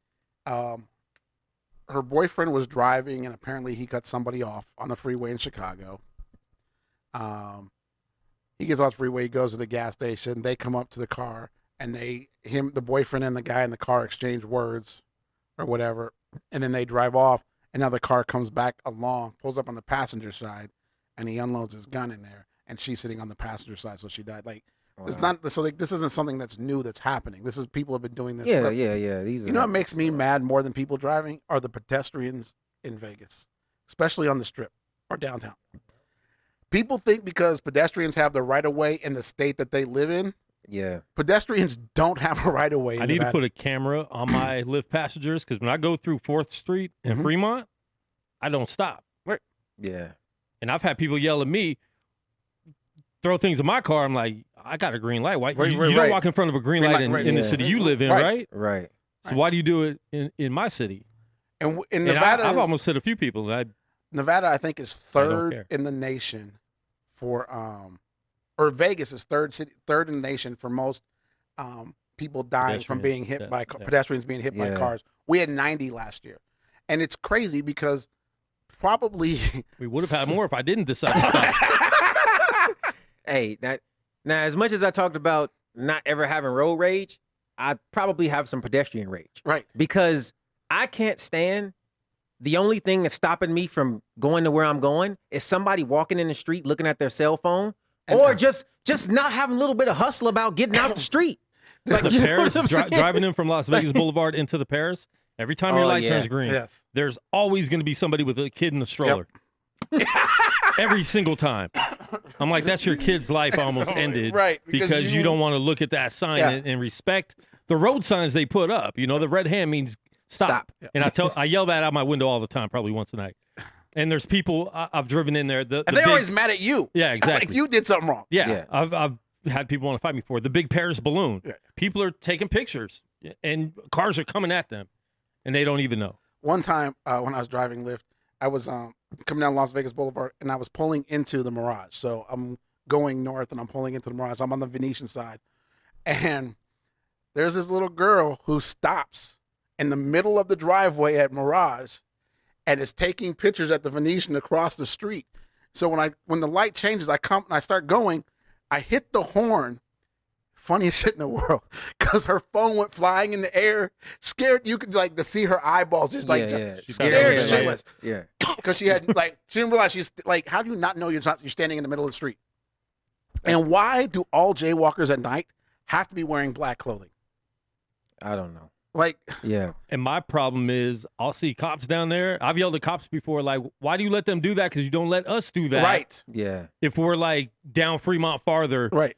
her boyfriend was driving, and apparently he cut somebody off on the freeway in Chicago. He gets off the freeway, he goes to the gas station. They come up to the car, and the boyfriend and the guy in the car exchange words or whatever, and then they drive off. And now the car comes back along, pulls up on the passenger side, and he unloads his gun in there, and she's sitting on the passenger side, so she died. Like, it's not so. Like, this isn't something that's new that's happening. This is people have been doing this. Yeah, for, yeah. These you know what makes me mad more than people driving are the pedestrians in Vegas, especially on the Strip or downtown. People think because pedestrians have the right of way in the state that they live in, Yeah. pedestrians don't have a right of way. I need to put a camera on my Lyft passengers because when I go through 4th Street in Fremont, I don't stop. Yeah. And I've had people yell at me, throw things in my car. I'm like, I got a green light. Why you don't walk in front of a green light in the city you live in, right? Right. So why do you do it in my city? And in Nevada, I've almost hit a few people. Nevada, I think, is third in the nation for or Vegas is third in the nation for most people dying from being hit by pedestrians being hit by cars. We had 90 last year, and it's crazy because probably we would have had more if I didn't decide to stop. Hey, now as much as I talked about not ever having road rage, I probably have some pedestrian rage. Right. Because I can't stand the only thing that's stopping me from going to where I'm going is somebody walking in the street looking at their cell phone or just not having a little bit of hustle about getting out the street. Like the Paris, driving in from Las Vegas Boulevard into the Paris, every time your light turns green, there's always going to be somebody with a kid in a stroller. Yep. Every single time. I'm like, that's your kid's life almost ended. Right. Because you don't want to look at that sign and respect the road signs they put up. You know, the red hand means stop. And I yell that out my window all the time, probably once a night. And there's people I've driven in there. And they're always mad at you. Yeah, exactly. Like you did something wrong. Yeah. I've had people want to fight me for the big Paris balloon. Yeah. People are taking pictures and cars are coming at them and they don't even know. One time when I was driving Lyft, I was coming down Las Vegas Boulevard and I was pulling into the Mirage. So I'm going north and I'm pulling into the Mirage. I'm on the Venetian side. And there's this little girl who stops in the middle of the driveway at Mirage and is taking pictures at the Venetian across the street. So when the light changes, I come and I start going, I hit the horn. Funniest shit in the world, because her phone went flying in the air, scared. You could like to see her eyeballs just like scared shitless. Yeah, because she had she didn't realize she's like, how do you not know you're standing in the middle of the street? And why do all jaywalkers at night have to be wearing black clothing? I don't know. Like, yeah. And my problem is, I'll see cops down there. I've yelled at cops before, like, why do you let them do that? Because you don't let us do that. Right. Yeah. If we're like down Fremont farther. Right.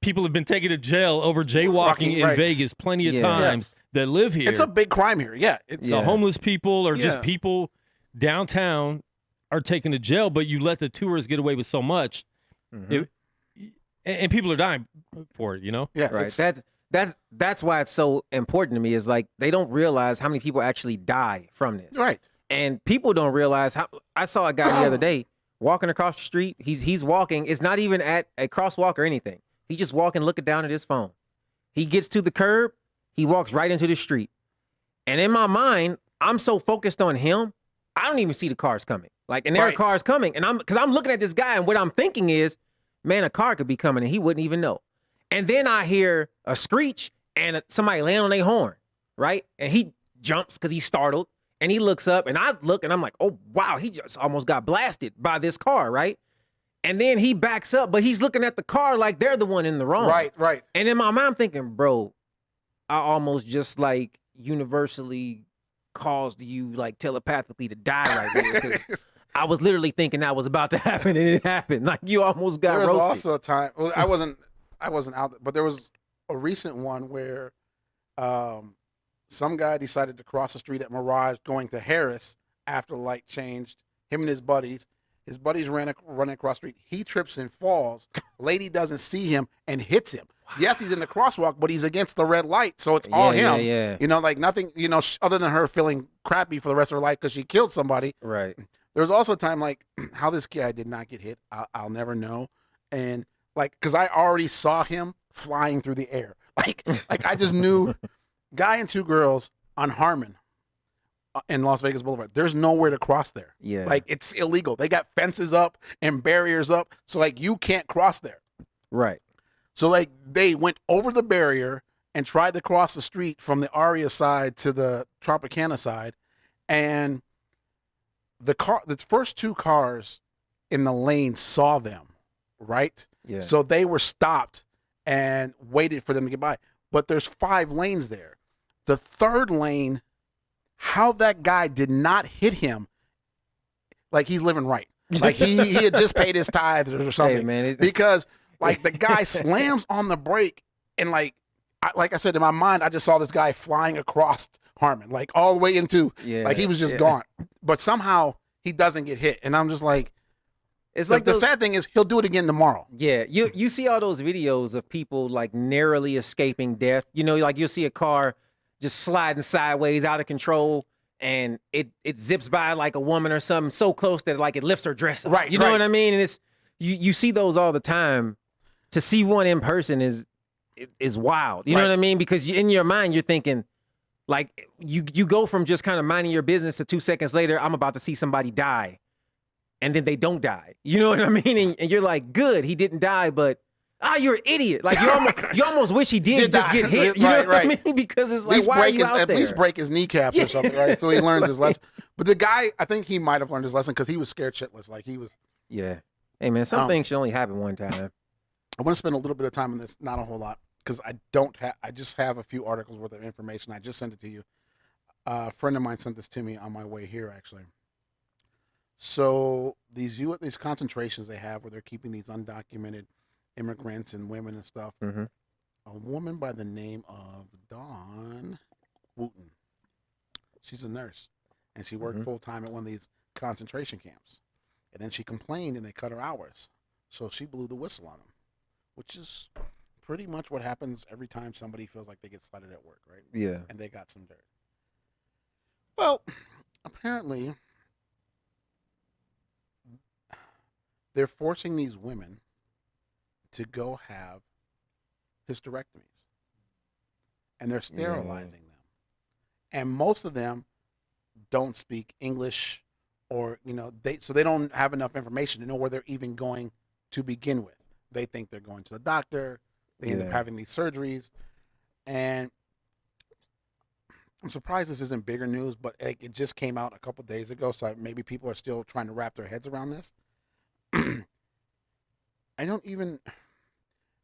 People have been taken to jail over jaywalking in Vegas plenty of times that live here. It's a big crime here. Yeah. It's the homeless people or just people downtown are taken to jail, but you let the tourists get away with so much. Mm-hmm. And people are dying for it, you know? Yeah. Right. That's why it's so important to me is like they don't realize how many people actually die from this. Right. And people don't realize how I saw a guy the other day walking across the street. He's walking. It's not even at a crosswalk or anything. He's just walking, looking down at his phone. He gets to the curb. He walks right into the street. And in my mind, I'm so focused on him, I don't even see the cars coming. Like, and there are cars coming. And I'm looking at this guy, and what I'm thinking is, man, a car could be coming, and he wouldn't even know. And then I hear a screech, and somebody land on their horn, right? And he jumps because he's startled, and he looks up, and I look, and I'm like, oh, wow, he just almost got blasted by this car, right? And then he backs up, but he's looking at the car like they're the one in the wrong. Right. And in my mind, I'm thinking, bro, I almost just like universally caused you like telepathically to die right here because I was literally thinking that was about to happen and it happened. Like you almost got roasted. There was also a time, well, I wasn't out there, but there was a recent one where some guy decided to cross the street at Mirage going to Harris after the light changed. Him and his buddies. His buddies running across the street. He trips and falls. Lady doesn't see him and hits him. Wow. Yes, he's in the crosswalk, but he's against the red light, so it's all him. Yeah. You know, like nothing, you know, other than her feeling crappy for the rest of her life because she killed somebody. Right. There was also a time like how this guy did not get hit. I'll never know. And like, because I already saw him flying through the air. Like I just knew guy and two girls on Harmon. in Las Vegas Boulevard. There's nowhere to cross there. Yeah. Like, it's illegal. They got fences up and barriers up, so like you can't cross there. Right. So like they went over the barrier and tried to cross the street from the Aria side to the Tropicana side, and the first two cars in the lane saw them, right? Yeah. So they were stopped and waited for them to get by. But there's 5 lanes there. The third lane, how that guy did not hit him, like he's living right. Like he had just paid his tithes or something. Hey, man, because like the guy slams on the brake and like I said, in my mind, I just saw this guy flying across Harmon, like all the way into, like he was just gone. But somehow he doesn't get hit. And I'm just like, it's like the sad thing is he'll do it again tomorrow. Yeah, you see all those videos of people like narrowly escaping death. You know, like you'll see a car just sliding sideways out of control, and it zips by like a woman or something so close that like it lifts her dress up. Right, you know right. what I mean? And it's you see those all the time. To see one in person is wild. You know what I mean? Because in your mind you're thinking, like you go from just kind of minding your business to 2 seconds later, I'm about to see somebody die. And then they don't die. You know what I mean? And you're like, good, he didn't die, but you're an idiot. Like you almost wish he did just get hit. You know what I mean? Because it's like, why are you out there? At least break his kneecaps or something, right? So he learns his lesson. But the guy, I think he might have learned his lesson because he was scared shitless. Like he was. Yeah. Hey man, some things should only happen one time. I want to spend a little bit of time on this, not a whole lot, because I just have a few articles worth of information. I just sent it to you. A friend of mine sent this to me on my way here, actually. So these concentrations they have where they're keeping these undocumented immigrants and women and stuff. Mm-hmm. A woman by the name of Dawn Wooten. She's a nurse, and she worked full time at one of these concentration camps. And then she complained, and they cut her hours. So she blew the whistle on them, which is pretty much what happens every time somebody feels like they get slighted at work, right? Yeah. And they got some dirt. Well, apparently they're forcing these women to go have hysterectomies, and they're sterilizing them. And most of them don't speak English, or so they don't have enough information to know where they're even going to begin with. They think they're going to the doctor. They end up having these surgeries, and I'm surprised this isn't bigger news, but it just came out a couple days ago, so maybe people are still trying to wrap their heads around this.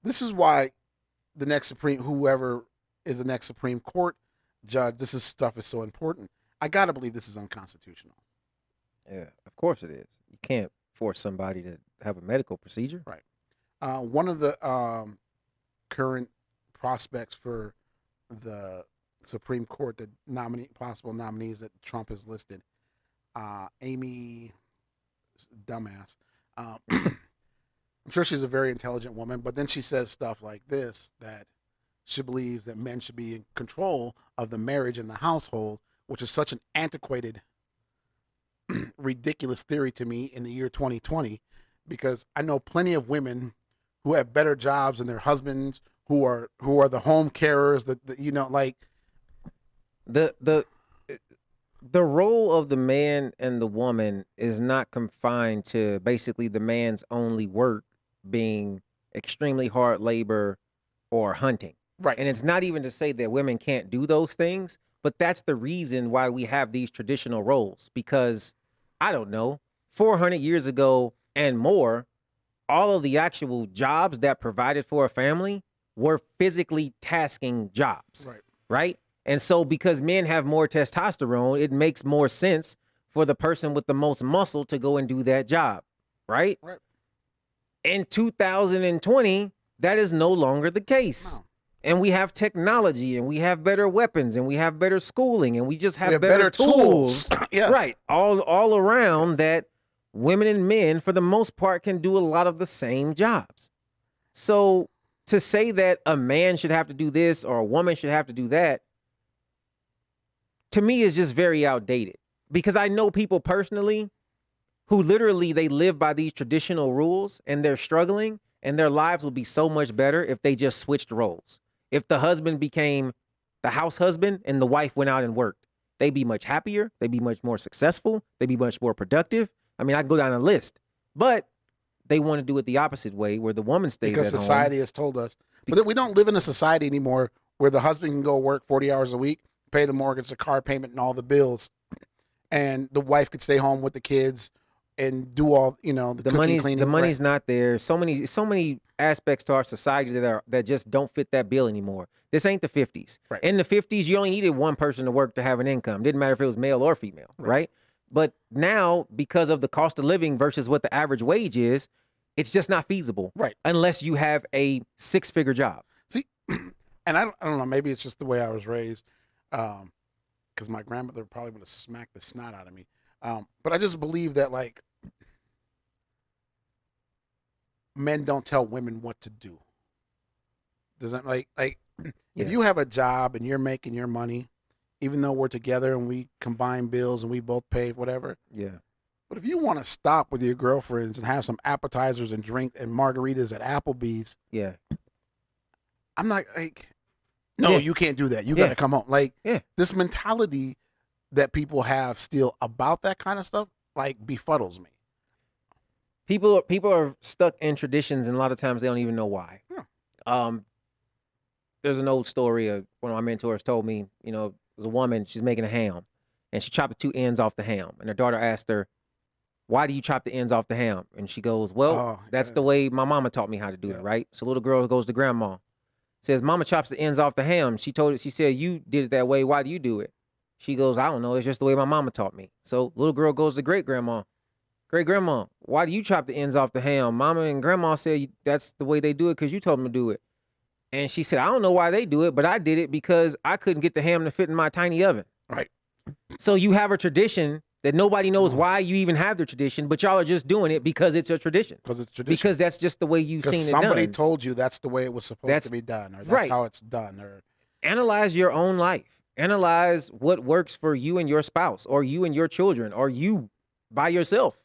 This is why whoever is the next Supreme Court judge, stuff is so important. I got to believe this is unconstitutional. Yeah, of course it is. You can't force somebody to have a medical procedure. Right. One of the current prospects for the Supreme Court, the possible nominees that Trump has listed, Amy, dumbass. I'm sure she's a very intelligent woman, but then she says stuff like this, that she believes that men should be in control of the marriage and the household, which is such an antiquated, ridiculous theory to me in the year 2020, because I know plenty of women who have better jobs than their husbands, who are the home carers, the role of the man and the woman is not confined to basically the man's only work being extremely hard labor or hunting. Right. And it's not even to say that women can't do those things, but that's the reason why we have these traditional roles. Because, I don't know, 400 years ago and more, all of the actual jobs that provided for a family were physically tasking jobs. Right. Right? And so because men have more testosterone, it makes more sense for the person with the most muscle to go and do that job. Right? Right. In 2020, that is no longer the case. No. And we have technology, and we have better weapons, and we have better schooling, and we just have better tools. Yes. Right. All around that women and men, for the most part, can do a lot of the same jobs. So to say that a man should have to do this or a woman should have to do that, to me is just very outdated. Because I know people personally who literally they live by these traditional rules and they're struggling, and their lives would be so much better if they just switched roles. If the husband became the house husband and the wife went out and worked. they be much happier, they be much more successful, they be much more productive. I mean, I can go down a list, but they want to do it the opposite way, where the woman stays because at society home. has told us. But then we don't live in a society anymore where the husband can go work 40 hours a week, pay the mortgage, the car payment, and all the bills, and the wife could stay home with the kids and do all, the cooking, money's cleaning. the money's not there. So many aspects to our society that just don't fit that bill anymore. This ain't the 50s. Right. In the 50s, you only needed one person to work to have an income. Didn't matter if it was male or female, right? But now, because of the cost of living versus what the average wage is, it's just not feasible. Right. Unless you have a 6-figure job. See, and I don't know, maybe it's just the way I was raised, because my grandmother probably would have smacked the snot out of me. But I just believe that, like, men don't tell women what to do. Doesn't like if you have a job and you're making your money, even though we're together and we combine bills and we both pay whatever. Yeah. But if you want to stop with your girlfriends and have some appetizers and drink and margaritas at Applebee's, Yeah. I'm not like, no, you can't do that. You got to come home. Like, this mentality that people have still about that kind of stuff, like, befuddles me. People are stuck in traditions, and a lot of times they don't even know why. Yeah. There's an old story. One of my mentors told me, it was a woman, she's making a ham, and she chopped the two ends off the ham. And her daughter asked her, "Why do you chop the ends off the ham?" And she goes, "Well, that's the way my mama taught me how to do it, right?" So little girl goes to grandma, says, "Mama chops the ends off the ham." She said, "You did it that way. Why do you do it?" She goes, "I don't know. It's just the way my mama taught me." So little girl goes to great grandma. "Great grandma, why do you chop the ends off the ham? Mama and grandma said that's the way they do it because you told them to do it." And she said, "I don't know why they do it, but I did it because I couldn't get the ham to fit in my tiny oven." Right. So you have a tradition that nobody knows why you even have the tradition, but y'all are just doing it because it's a tradition. Because it's tradition. Because that's just the way you've seen it done. Somebody told you that's the way it was supposed to be done, or that's how it's done. Or analyze your own life. Analyze what works for you and your spouse, or you and your children, or you by yourself.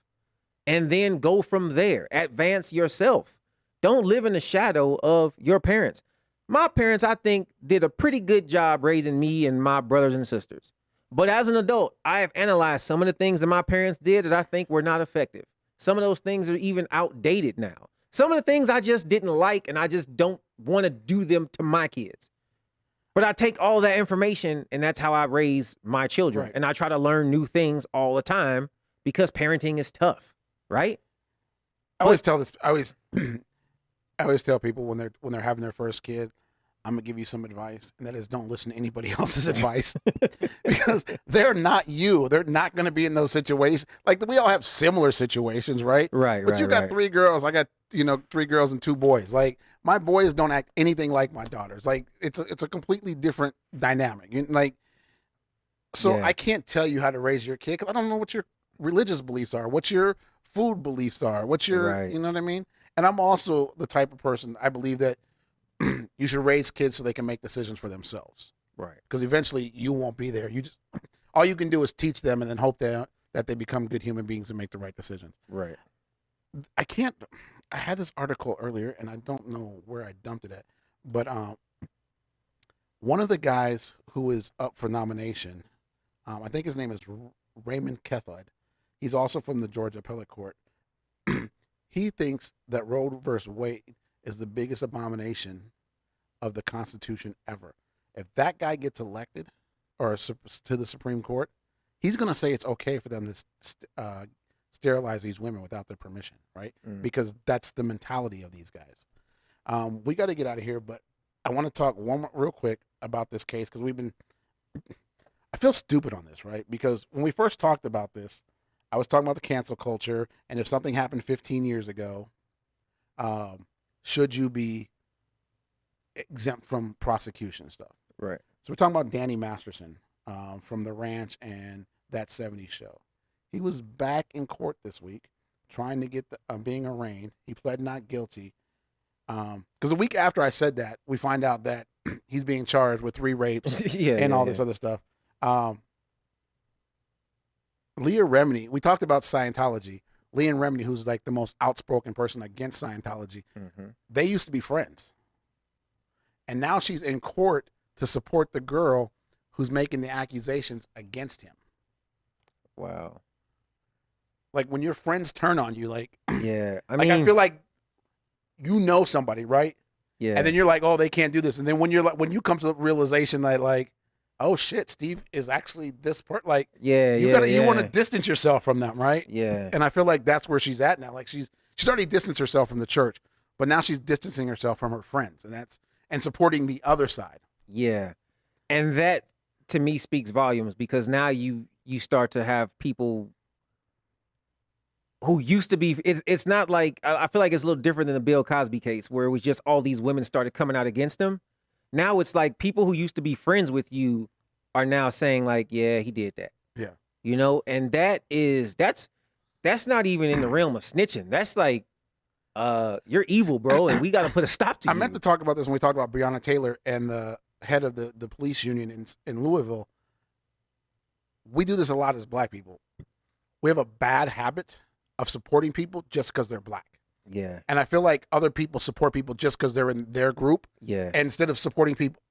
And then go from there. Advance yourself. Don't live in the shadow of your parents. My parents, I think, did a pretty good job raising me and my brothers and sisters. But as an adult, I have analyzed some of the things that my parents did that I think were not effective. Some of those things are even outdated now. Some of the things I just didn't like, and I just don't want to do them to my kids. But I take all that information, and that's how I raise my children. Right. And I try to learn new things all the time because parenting is tough, right? I always tell this. I always tell people when they're having their first kid, I'm gonna give you some advice, and that is don't listen to anybody else's advice because they're not you. They're not gonna be in those situations. Like, we all have similar situations, right? Right. But you got 3 girls. I got 3 girls and 2 boys. Like, my boys don't act anything like my daughters. Like, it's a completely different dynamic. I can't tell you how to raise your kid because I don't know what your religious beliefs are, what your food beliefs are, what your you know what I mean. And I'm also the type of person, I believe that you should raise kids so they can make decisions for themselves. Right. Because eventually you won't be there. All you can do is teach them and then hope that they become good human beings and make the right decisions. Right. I had this article earlier and I don't know where I dumped it at, but one of the guys who is up for nomination, I think his name is Raymond Kethod. He's also from the Georgia Appellate Court. He thinks that Roe versus Wade is the biggest abomination of the Constitution ever. If that guy gets elected or to the Supreme Court, he's going to say it's okay for them to sterilize these women without their permission, right? Because that's the mentality of these guys. We got to get out of here, but I want to talk real quick about this case because I feel stupid on this, right? Because when we first talked about this, I was talking about the cancel culture, and if something happened 15 years ago, should you be exempt from prosecution and stuff? Right. So we're talking about Danny Masterson from The Ranch and That 70s Show. He was back in court this week trying to get being arraigned. He pled not guilty. Because the week after I said that, we find out that he's being charged with 3 rapes and all this other stuff. Leah Remini, we talked about Scientology. Leah Remini, who's like the most outspoken person against Scientology, they used to be friends. And now she's in court to support the girl who's making the accusations against him. Wow. Like when your friends turn on you, like, Yeah. I like mean, I feel like you know somebody, right? yeah. And then you're like, oh, they can't do this. And then when you come to the realization that like, oh shit, Steve is actually this part. Like, you want to distance yourself from them, right? Yeah. And I feel like that's where she's at now. Like she's already distanced herself from the church, but now she's distancing herself from her friends, and supporting the other side. Yeah. And that to me speaks volumes, because now you start to have people who used to be, it's not like, I feel like it's a little different than the Bill Cosby case where it was just all these women started coming out against him. Now it's like people who used to be friends with you are now saying like, yeah, he did that. Yeah. You know, and that's not even in the realm of snitching. That's like, you're evil, bro, and we got to put a stop to I you. meant to talk about this when we talked about Breonna Taylor and the head of the police union in Louisville. We do this a lot as black people. We have a bad habit of supporting people just because they're black. Yeah. And I feel like other people support people just because they're in their group. Yeah. And instead of supporting people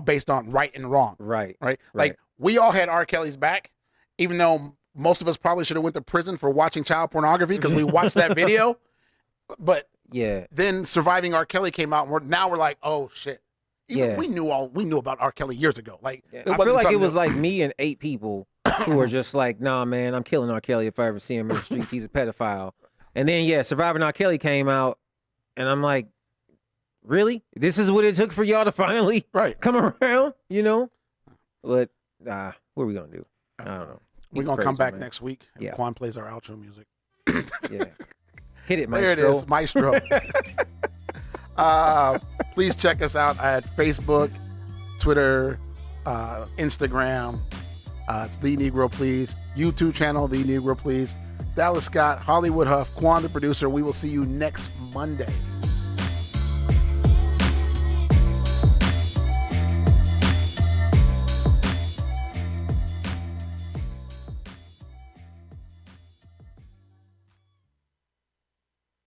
based on right and wrong. Right. Like we all had R. Kelly's back, even though most of us probably should have went to prison for watching child pornography because we watched that video. But yeah, then Surviving R. Kelly came out, and we're like, oh shit. We knew about R. Kelly years ago. Like, I feel like it was like me and 8 people who were just like, nah, man, I'm killing R. Kelly if I ever see him in the streets. He's a pedophile. And then Surviving R. Kelly came out, and I'm like, really? This is what it took for y'all to finally come around, you know? But what are we gonna do? I don't know. We're gonna come back next week. And Quan plays our outro music. Yeah. Hit it, Maestro. There it is, Maestro. Please check us out at Facebook, Twitter, Instagram. It's The Negro Please. YouTube channel, The Negro Please. Dallas Scott, Hollywood Huff, Quan the producer. We will see you next Monday.